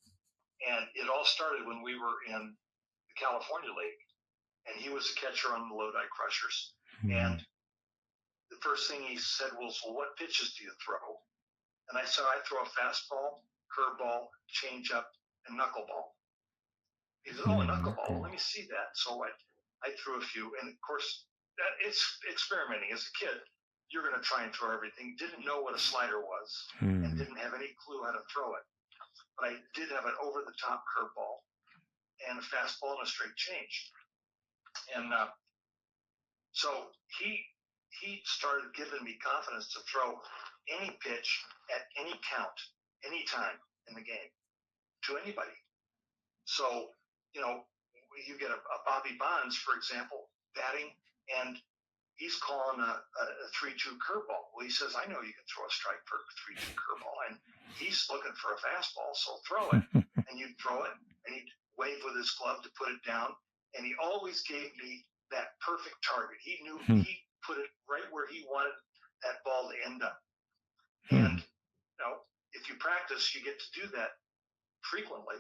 And it all started when we were in the California League, and he was a catcher on the Lodi Crushers. And the first thing he said was, "Well, what pitches do you throw?" And I said, "I throw a fastball, curveball, changeup, and knuckleball." He said, "Oh, a knuckleball, let me see that." So I threw a few, and of course, it's experimenting. As a kid, you're going to try and throw everything. Didn't know what a slider was, and didn't have any clue how to throw it. But I did have an over-the-top curveball and a fastball and a straight change. And so he started giving me confidence to throw any pitch at any count, any time in the game to anybody. So, you get a Bobby Bonds, for example, batting, and he's calling a 3-2 curveball. Well, he says, "I know you can throw a strike for a 3-2 curveball," and he's looking for a fastball, so throw it. And you'd throw it, and he'd wave with his glove to put it down, and he always gave me that perfect target. He knew he put it right where he wanted that ball to end up. And, if you practice, you get to do that frequently.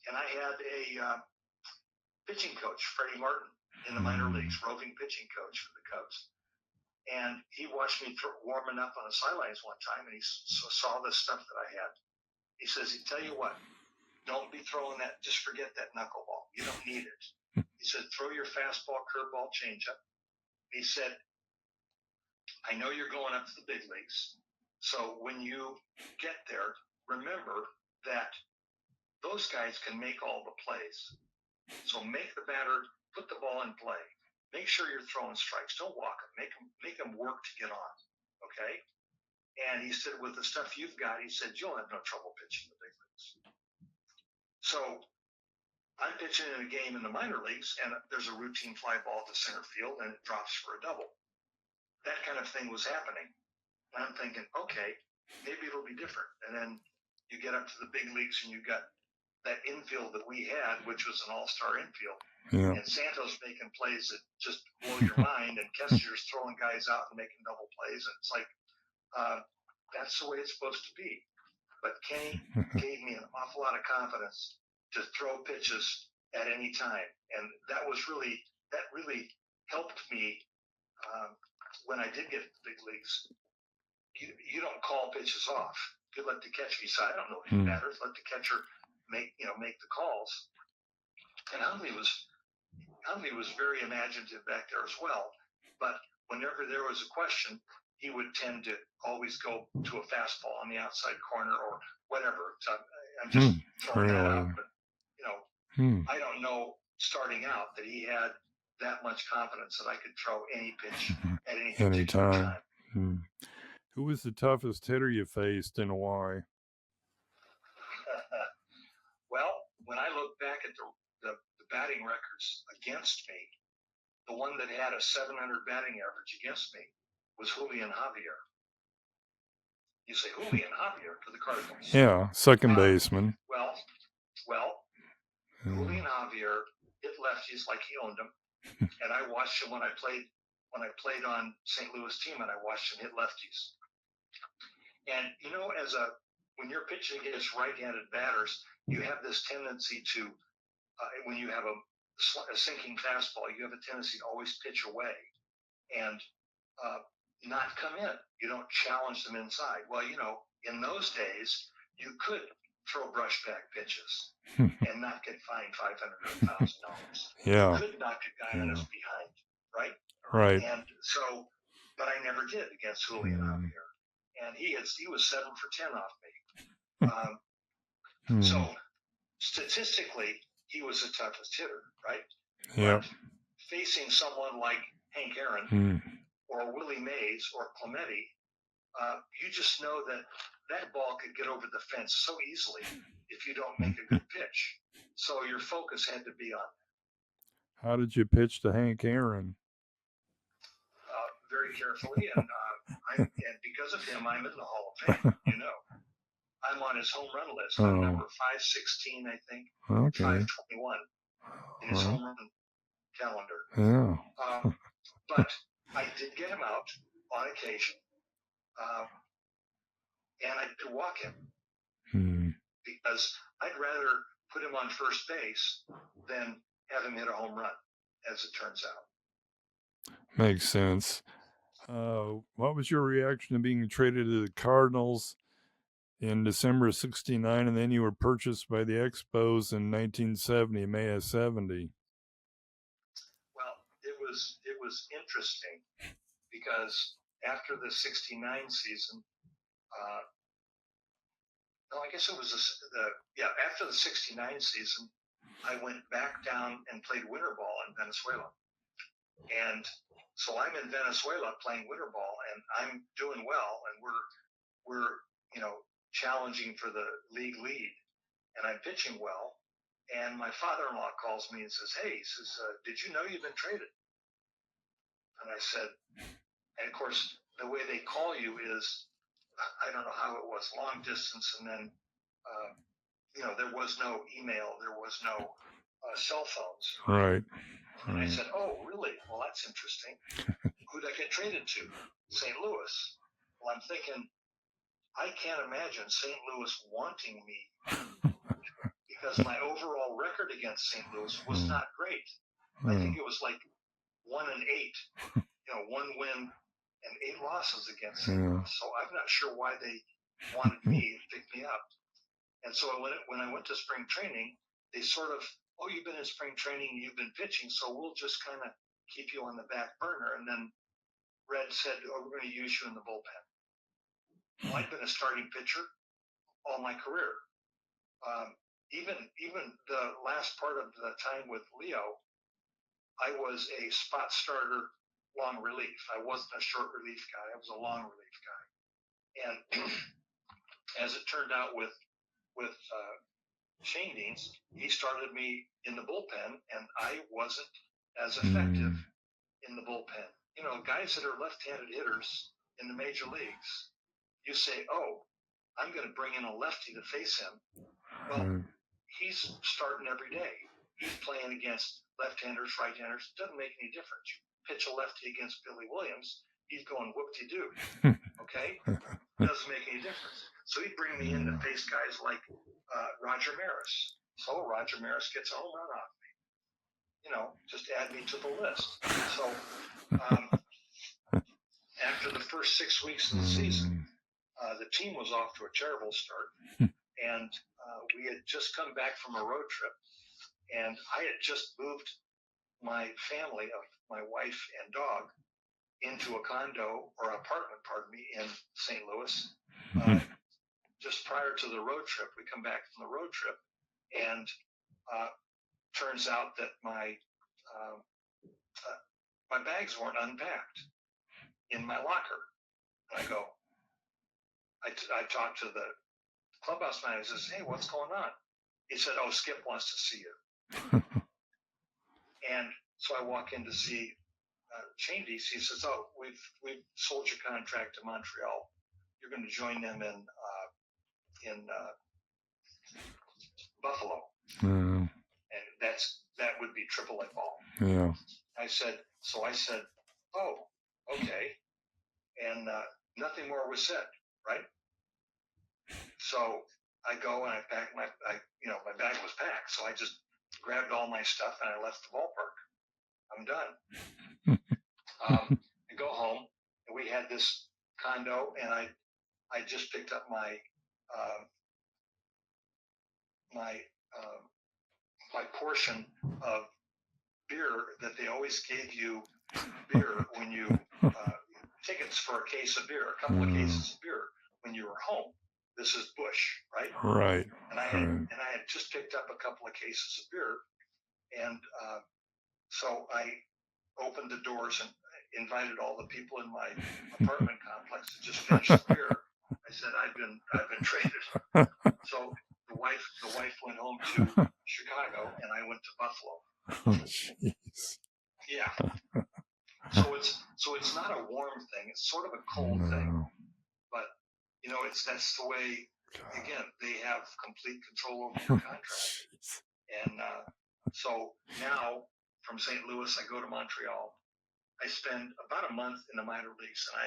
And I had a pitching coach, Freddie Martin, in the minor leagues, roving pitching coach for the Cubs. And he watched me warming up on the sidelines one time, and he saw the stuff that I had. He says, "Tell you what, don't be throwing that. Just forget that knuckleball. You don't need it." He said, "Throw your fastball, curveball, changeup." He said, "I know you're going up to the big leagues. So when you get there, remember that those guys can make all the plays. So make the batter put the ball in play. Make sure you're throwing strikes. Don't walk them. Make them work to get on. Okay?" And he said, "With the stuff you've got," he said, "you'll have no trouble pitching in the big leagues." So I'm pitching in a game in the minor leagues, and there's a routine fly ball to center field, and it drops for a double. That kind of thing was happening. And I'm thinking, okay, maybe it'll be different. And then you get up to the big leagues, and you got that infield that we had, which was an all-star infield. Yeah. And Santos making plays that just blow your mind, and Kessinger's throwing guys out and making double plays. And it's like, that's the way it's supposed to be. But Kenny gave me an awful lot of confidence to throw pitches at any time. And that really helped me when I did get to the big leagues. You don't call pitches off. You let the catcher decide. I don't know any batters. Let the catcher make the calls. And Hundley was very imaginative back there as well. But whenever there was a question, he would tend to always go to a fastball on the outside corner or whatever. So I'm just throwing that out. But, I don't know starting out that he had that much confidence that I could throw any pitch at any time. Who was the toughest hitter you faced and why? Well, when I look back at the batting records against me, the one that had a 700 batting average against me was Julian Javier. You say Julian Javier for the Cardinals. Yeah, second baseman. Well, Julian Javier hit lefties like he owned them, and I watched him when I played on St. Louis team, and I watched him hit lefties. And when you're pitching against right-handed batters, you have this tendency to, when you have a sinking fastball, you have a tendency to always pitch away and not come in. You don't challenge them inside. Well, in those days, you could throw brushback pitches and not get fined $500 or $1,000. Yeah. You could knock a guy on his behind, right? Right. And so, but I never did against Julian Javier. and he was 7 for 10 off me. So statistically, he was the toughest hitter, right? Yep. But facing someone like Hank Aaron or Willie Mays or Clemente, you just know that ball could get over the fence so easily if you don't make a good pitch. So your focus had to be on that. How did you pitch to Hank Aaron? Very carefully, and because of him, I'm in the Hall of Fame. I'm on his home run list. I'm number 516, I think. Okay. 521 in his home run calendar. Yeah. But I did get him out on occasion, and I did walk him because I'd rather put him on first base than have him hit a home run, as it turns out. Makes sense. What was your reaction to being traded to the Cardinals in December of '69, and then you were purchased by the Expos in 1970, May of '70? Well, it was interesting because after the '69 season, I guess it was after the '69 season, I went back down and played winter ball in Venezuela, and so I'm in Venezuela playing winter ball, and I'm doing well, and we're challenging for the league lead, and I'm pitching well. And my father-in-law calls me and says, "Hey," he says, "did you know you've been traded?" And I said, and of course, the way they call you is, I don't know how it was, long distance, and then, there was no email, there was no cell phones. Right. And I said, "Oh, really? Well, that's interesting. Who'd I get traded to?" St. Louis. Well, I'm thinking, I can't imagine St. Louis wanting me because my overall record against St. Louis was not great. I think it was like 1-8, 1 win and 8 losses against St. Louis. So I'm not sure why they wanted me to pick me up. And so when I went to spring training, they sort of, "Oh, you've been in spring training, you've been pitching, so we'll just kind of keep you on the back burner." And then Red said, "Oh, we're going to use you in the bullpen." Well, I'd been a starting pitcher all my career. Even the last part of the time with Leo, I was a spot starter, long relief. I wasn't a short relief guy. I was a long relief guy. And as it turned out with Shane Deans, he started me in the bullpen, and I wasn't as effective in the bullpen. Guys that are left-handed hitters in the major leagues, you say, "Oh, I'm going to bring in a lefty to face him." Well, he's starting every day. He's playing against left-handers, right-handers. Doesn't make any difference. You pitch a lefty against Billy Williams, he's going whoop-de-doo. Okay? Doesn't make any difference. So he'd bring me in to face guys like Roger Maris. So Roger Maris gets a home run off me. Just add me to the list. So after the first 6 weeks of the season, the team was off to a terrible start. And we had just come back from a road trip, and I had just moved my family of my wife and dog into a condo or apartment, in St. Louis. Just prior to the road trip, we come back from the road trip, and turns out that my bags weren't unpacked in my locker. And I talked to the clubhouse manager. Says, "Hey, what's going on?" He said, "Oh, Skip wants to see you." And so I walk in to see Shane Deans. He says, "Oh, we've sold your contract to Montreal. You're going to join them in Buffalo." And that would be AAA ball. Yeah. I said, "Oh, okay." And nothing more was said, right? So I go and I pack my bag was packed. So I just grabbed all my stuff and I left the ballpark. I'm done. I go home, and we had this condo, and I just picked up my portion of beer that they always gave you beer when you tickets for a case of beer, a couple of cases of beer when you were home. This is Bush, right? Right. And I had just picked up a couple of cases of beer, and so I opened the doors and invited all the people in my apartment complex to just finish the beer. I said, I've been traded. So the wife went home to Chicago, and I went to Buffalo. Oh, jeez. Yeah. So it's not a warm thing. It's sort of a cold thing. But that's the way. Again, they have complete control over your contract. And so now from St. Louis, I go to Montreal. I spend about a month in the minor leagues, and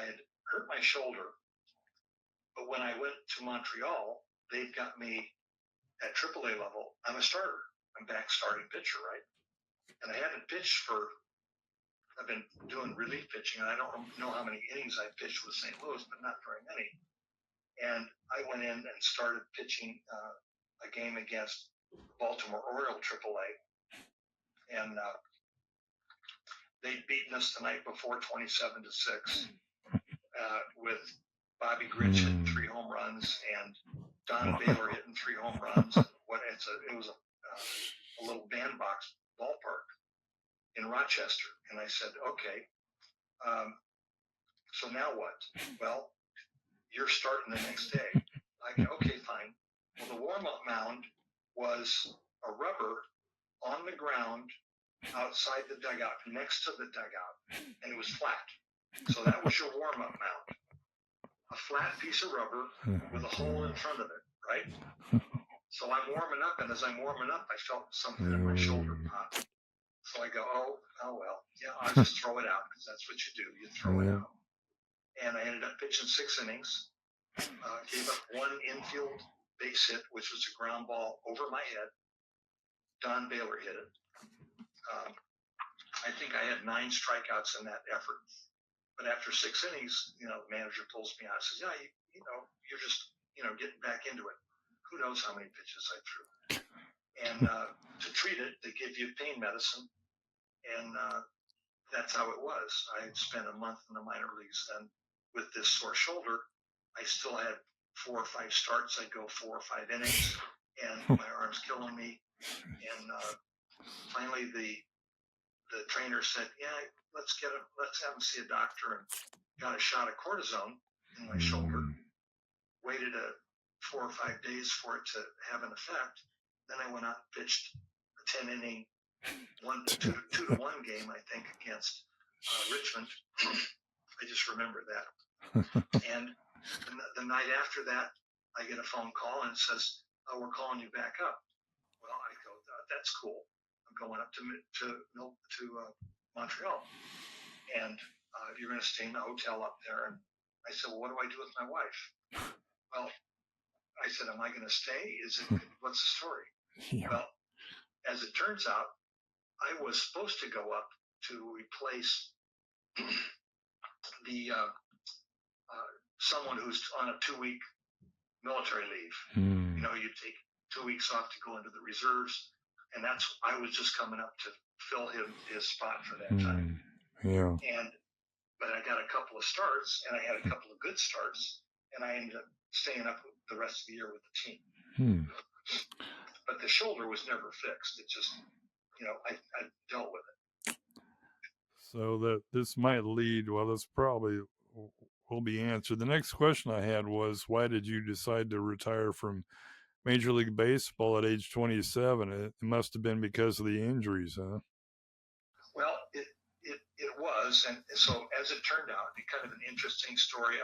I had hurt my shoulder. But when I went to Montreal, they've got me at AAA level. I'm a starter. I'm back starting pitcher, right? And I haven't pitched I've been doing relief pitching, and I don't know how many innings I pitched with St. Louis, but not very many. And I went in and started pitching a game against Baltimore Oriole AAA. And they'd beaten us the night before 27-6 with Bobby Grich hitting 3 home runs and Don Baylor hitting 3 home runs. It was a little bandbox ballpark in Rochester. And I said, okay, so now what? Well, you're starting the next day. I go, okay, fine. Well, the warm-up mound was a rubber on the ground outside the dugout, next to the dugout, and it was flat. So that was your warm-up mound. A flat piece of rubber with a hole in front of it, right? So I'm warming up, and as I'm warming up, I felt something in my shoulder pop. So I go, oh well, yeah, I'll just throw it out, because that's what you do. You throw it out. And I ended up pitching 6 innings, gave up 1 infield base hit, which was a ground ball over my head. Don Baylor hit it. I think I had 9 strikeouts in that effort. But after 6 innings, the manager pulls me out and says, yeah, you're just, getting back into it. Who knows how many pitches I threw. And to treat it, they give you pain medicine. And that's how it was. I had spent a month in the minor leagues then with this sore shoulder. I still had 4 or 5 starts. I'd go 4 or 5 innings, and my arm's killing me. And finally, the trainer said, yeah, let's have him see a doctor, and got a shot of cortisone in my shoulder. Waited 4 or 5 days for it to have an effect. Then I went out and pitched a 10-inning 2-1 game, I think, against Richmond. I just remember that. And the night after that, I get a phone call, and it says, oh, we're calling you back up. Well, I go, that's cool. I'm going up to Montreal, and you're going to stay in the hotel up there. And I said, well, what do I do with my wife? Well, I said, am I going to stay? What's the story? Yeah. Well, as it turns out, I was supposed to go up to replace the someone who's on a 2-week military leave. You take 2 weeks off to go into the reserves, and I was just coming up to fill his spot for that time. Yeah. But I got a couple of starts, and I had a couple of good starts, and I ended up staying up the rest of the year with the team. But the shoulder was never fixed. It just, I dealt with it. So this might lead, well, this probably will be answered. The next question I had was, why did you decide to retire from Major League Baseball at age 27? It must have been because of the injuries, huh? Well, it was, and so as it turned out, kind of an interesting story.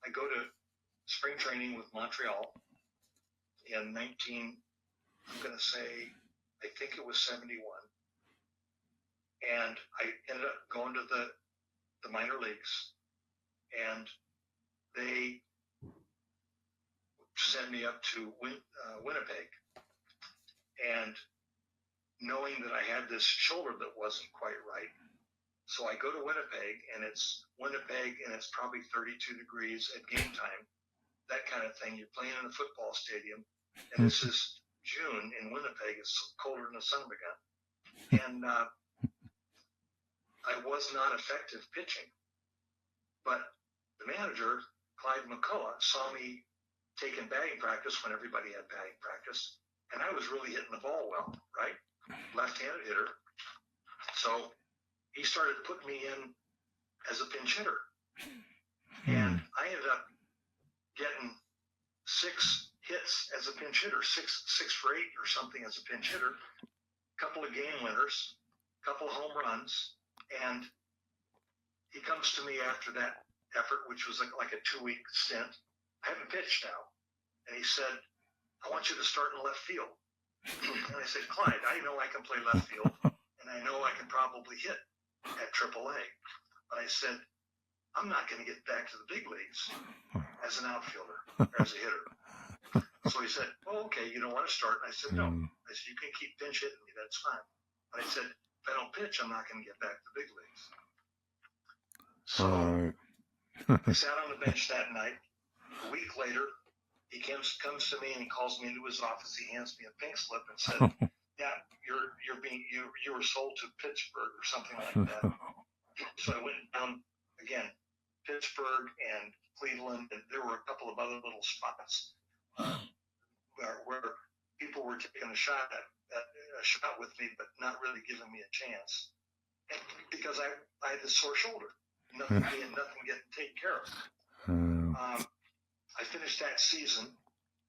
I go to spring training with Montreal in I think it was 71. And I ended up going to the minor leagues, and they sent me up to Winnipeg. And knowing that I had this shoulder that wasn't quite right, so I go to Winnipeg, and it's probably 32 degrees at game time, that kind of thing. You're playing in a football stadium, and this is June in Winnipeg. It's colder than the son of a gun. And I was not effective pitching. But the manager, Clyde McCullough, saw me taking batting practice when everybody had batting practice, and I was really hitting the ball well, right? Left-handed hitter. So he started putting me in as a pinch hitter. And I ended up getting 6 hits as a pinch hitter, six for 8 or something as a pinch hitter, a couple of game winners, a couple of home runs, and he comes to me after that effort, which was like a 2-week stint. I haven't pitched now. And he said, I want you to start in left field. And I said, Clyde, I know I can play left field, and I know I can probably hit at AAA. But I said, I'm not going to get back to the big leagues as an outfielder, or as a hitter. So he said, oh, okay, you don't want to start? And I said, no. I said, you can keep pinch hitting me, that's fine. But I said, if I don't pitch, I'm not going to get back to the big leagues. So I sat on the bench that night. A week later, he comes to me and he calls me into his office. He hands me a pink slip and said, "Yeah, you were sold to Pittsburgh or something like that." So I went down again, Pittsburgh and Cleveland, and there were a couple of other little spots where people were taking a shot with me, but not really giving me a chance, and because I had this sore shoulder. Nothing getting taken care of. I finished that season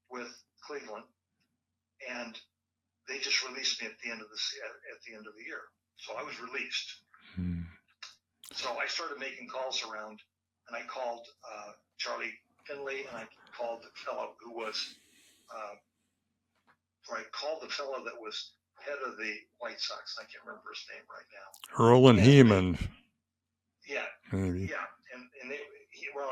with Cleveland, and they just released me at the end of the year. So I was released. So I started making calls around, and I called Charlie Finley, and I called the fellow who was, that was head of the White Sox. I can't remember his name right now. Roland Heeman. Yeah, maybe. Yeah, and they were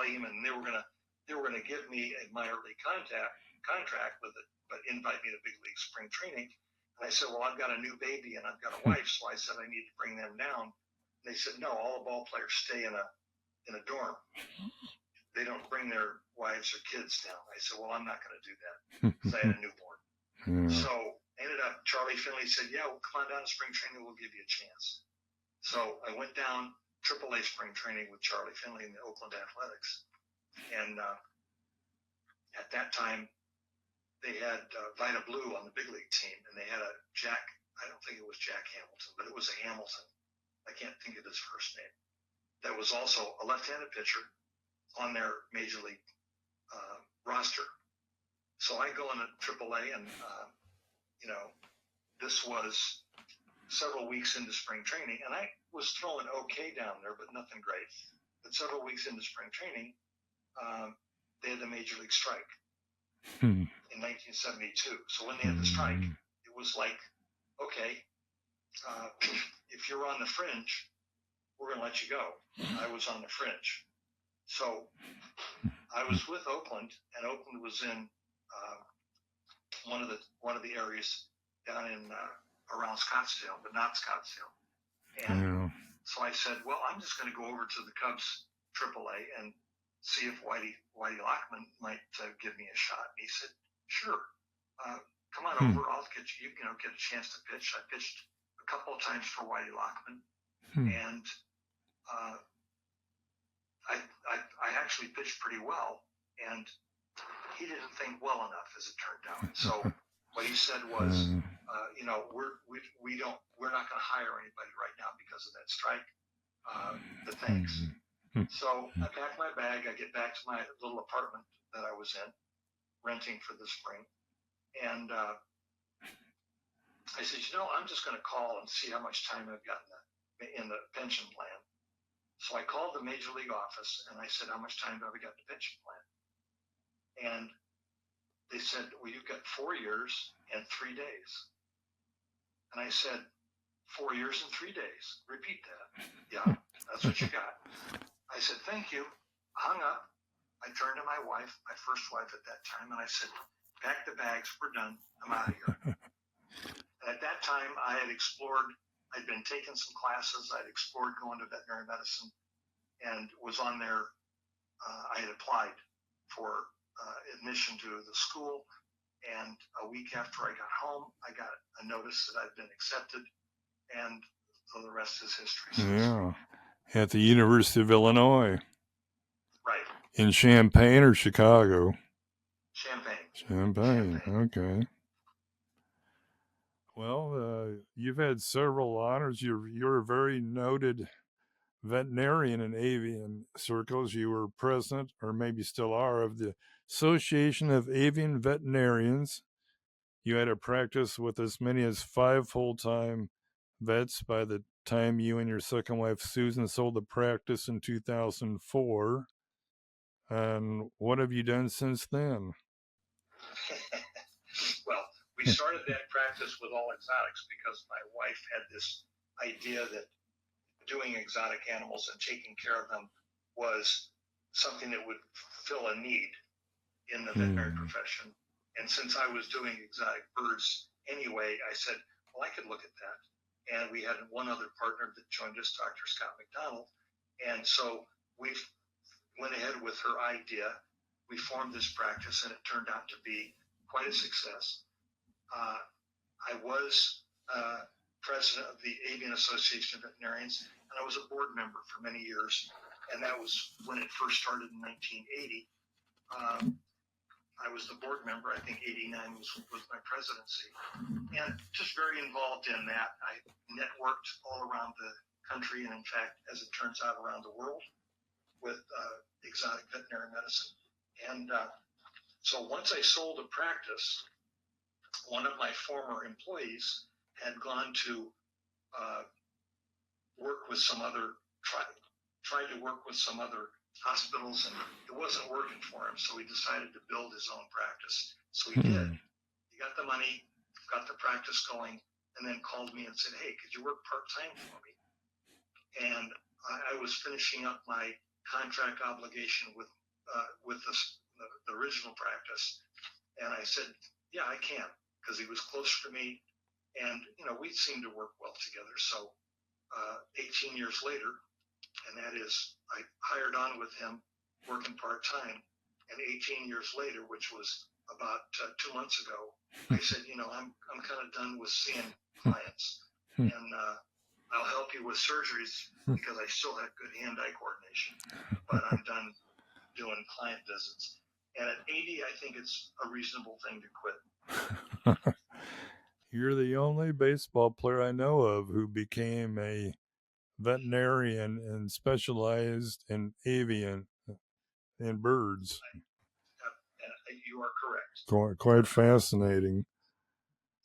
gonna give me a minor league contract with it, but invite me to big league spring training. And I said, well, I've got a new baby and I've got a wife, so I said I need to bring them down. And they said, no, all the ball players stay in a dorm. They don't bring their wives or kids down. I said, well, I'm not going to do that because I had a newborn. So ended up, Charlie Finley said, yeah, well, come on down to spring training, we'll give you a chance. So I went down AAA spring training with Charlie Finley in the Oakland Athletics. And at that time, they had Vida Blue on the big league team, and they had a Jack, I don't think it was Jack Hamilton, but it was a Hamilton. I can't think of his first name. That was also a left-handed pitcher on their major league roster. So I go into AAA, and, this was several weeks into spring training, and I was throwing okay down there, but nothing great. But several weeks into spring training, they had the major league strike in 1972. So when they had the strike, it was like, okay, if you're on the fringe, we're going to let you go. I was on the fringe. So I was with Oakland, and Oakland was in one of the areas down in around Scottsdale, but not Scottsdale. And so I said, well, I'm just going to go over to the Cubs AAA and see if Whitey Lockman might give me a shot. And he said, sure, come on over. I'll get you get a chance to pitch. I pitched a couple of times for Whitey Lockman, and I actually pitched pretty well, and he didn't think well enough, as it turned out. So what he said was, we're not going to hire anybody right now because of that strike. But thanks. So I pack my bag. I get back to my little apartment that I was in, renting for the spring, and I said, I'm just going to call and see how much time I've got in the pension plan. So I called the major league office, and I said, how much time have I got in the pension plan? And they said, well, you've got 4 years and 3 days. And I said, 4 years and 3 days. Repeat that. Yeah, that's what you got. I said, thank you. Hung up. I turned to my wife, my first wife at that time, and I said, pack the bags. We're done. I'm out of here. And at that time, I had explored. I'd been taking some classes. I'd explored going to veterinary medicine, and was on there. I had applied for admission to the school, and a week after I got home, I got a notice that I'd been accepted, and the rest is history. Yeah. At the University of Illinois. Right. In Champaign or Chicago? Champaign. Okay. Well, you've had several honors. You're a very noted veterinarian in avian circles. You were president, or maybe still are, of the Association of Avian Veterinarians. You had a practice with as many as 5 full-time vets by the time you and your second wife, Susan, sold the practice in 2004. And what have you done since then? Well, we started that practice with all exotics because my wife had this idea that doing exotic animals and taking care of them was something that would fill a need in the veterinary profession. And since I was doing exotic birds anyway, I said, well, I could look at that. And we had one other partner that joined us, Dr. Scott McDonald. And so we went ahead with her idea. We formed this practice, and it turned out to be quite a success. I was president of the Avian Association of Veterinarians, and I was a board member for many years. And that was when it first started in 1980. I was the board member. I think 89 was my presidency, and just very involved in that. I networked all around the country, and in fact, as it turns out, around the world with exotic veterinary medicine. And so once I sold a practice, one of my former employees had gone to work with some other, tried to work with some other hospitals, and it wasn't working for him, so he decided to build his own practice. So he did. He got the money, got the practice going, and then called me and said, hey, could you work part-time for me? And I was finishing up my contract obligation with the original practice, and I said, yeah, I can, because he was closer to me, and we seemed to work well together. So 18 years later, and that is, I hired on with him working part-time, and 18 years later, which was about 2 months ago, I said, I'm kind of done with seeing clients, and I'll help you with surgeries because I still have good hand-eye coordination, but I'm done doing client visits. And at 80, I think it's a reasonable thing to quit. You're the only baseball player I know of who became a veterinarian and specialized in avian and birds. You are correct. Quite fascinating.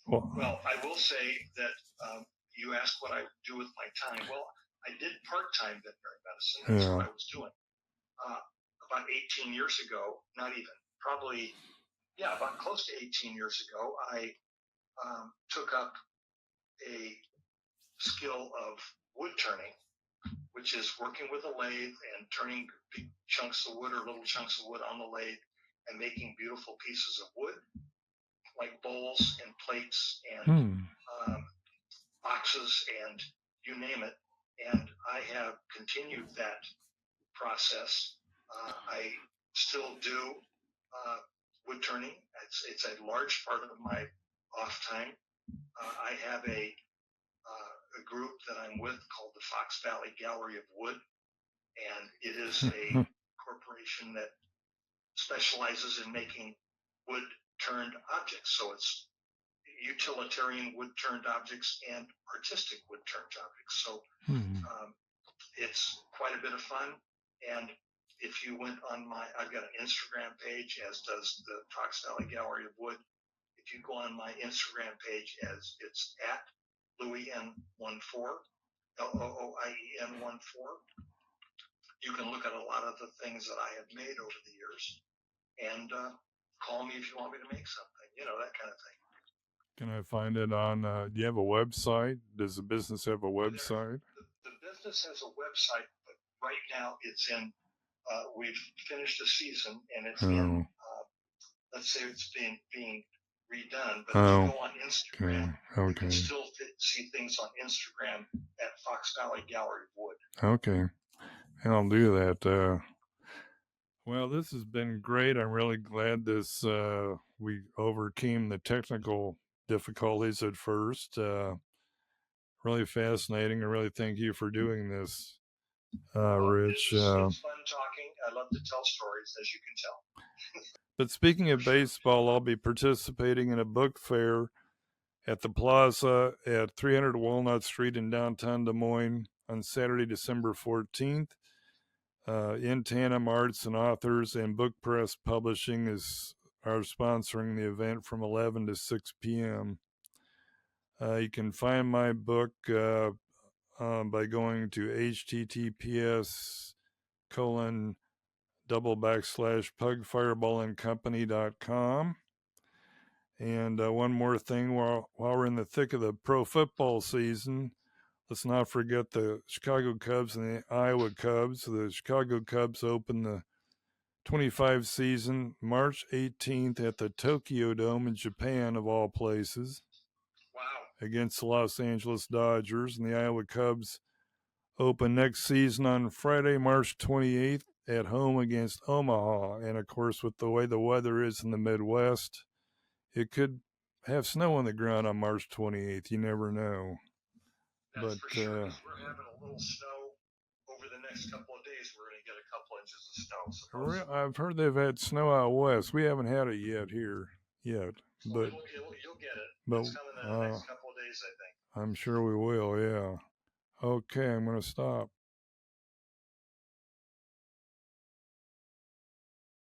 Well, I will say that you asked what I do with my time. Well, I did part-time veterinary medicine. That's what I was doing. About 18 years ago, not even, probably, about close to 18 years ago, I took up a skill of wood turning, which is working with a lathe and turning big chunks of wood or little chunks of wood on the lathe and making beautiful pieces of wood, like bowls and plates and boxes and you name it. And I have continued that process. I still do wood turning. It's a large part of my off time. I have a group that I'm with called the Fox Valley Gallery of Wood, and it is a corporation that specializes in making wood-turned objects. So it's utilitarian wood-turned objects and artistic wood-turned objects. So it's quite a bit of fun. And if you went on I've got an Instagram page, as does the Fox Valley Gallery of Wood. If you go on my Instagram page, as it's at LouIen14, LOOIEN14, you can look at a lot of the things that I have made over the years and call me if you want me to make something, that kind of thing. Can I find it on, do you have a website? Does the business have a website? The business has a website, but right now it's in, we've finished the season and it's in, let's say it's being redone, but if you go on Instagram, you can still see things on Instagram at Fox Valley Gallery of Wood. Okay. I'll do that. Well, this has been great. I'm really glad we overcame the technical difficulties at first. really fascinating. I really thank you for doing this, Well, Rich. it's fun talking. I love to tell stories, as you can tell. But speaking of baseball, I'll be participating in a book fair at the Plaza at 300 Walnut Street in downtown Des Moines on Saturday, December 14th. In Tandem Arts and Authors and Book Press Publishing are sponsoring the event from 11 to 6 p.m. You can find my book by going to https://pugfireballandcompany.com. And one more thing, while we're in the thick of the pro football season, let's not forget the Chicago Cubs and the Iowa Cubs. The Chicago Cubs open the 25 season March 18th at the Tokyo Dome in Japan, of all places. Wow. Against the Los Angeles Dodgers. And the Iowa Cubs open next season on Friday, March 28th at home against Omaha. And of course, with the way the weather is in the Midwest, it could have snow on the ground on March 28th. You never know. That's for sure, because we're having a little snow over the next couple of days. We're going to get a couple inches of snow. I've heard they've had snow out west. We haven't had it yet here, but you'll get it. But, it's coming in the next couple of days, I think. I'm sure we will, yeah. Okay, I'm going to stop.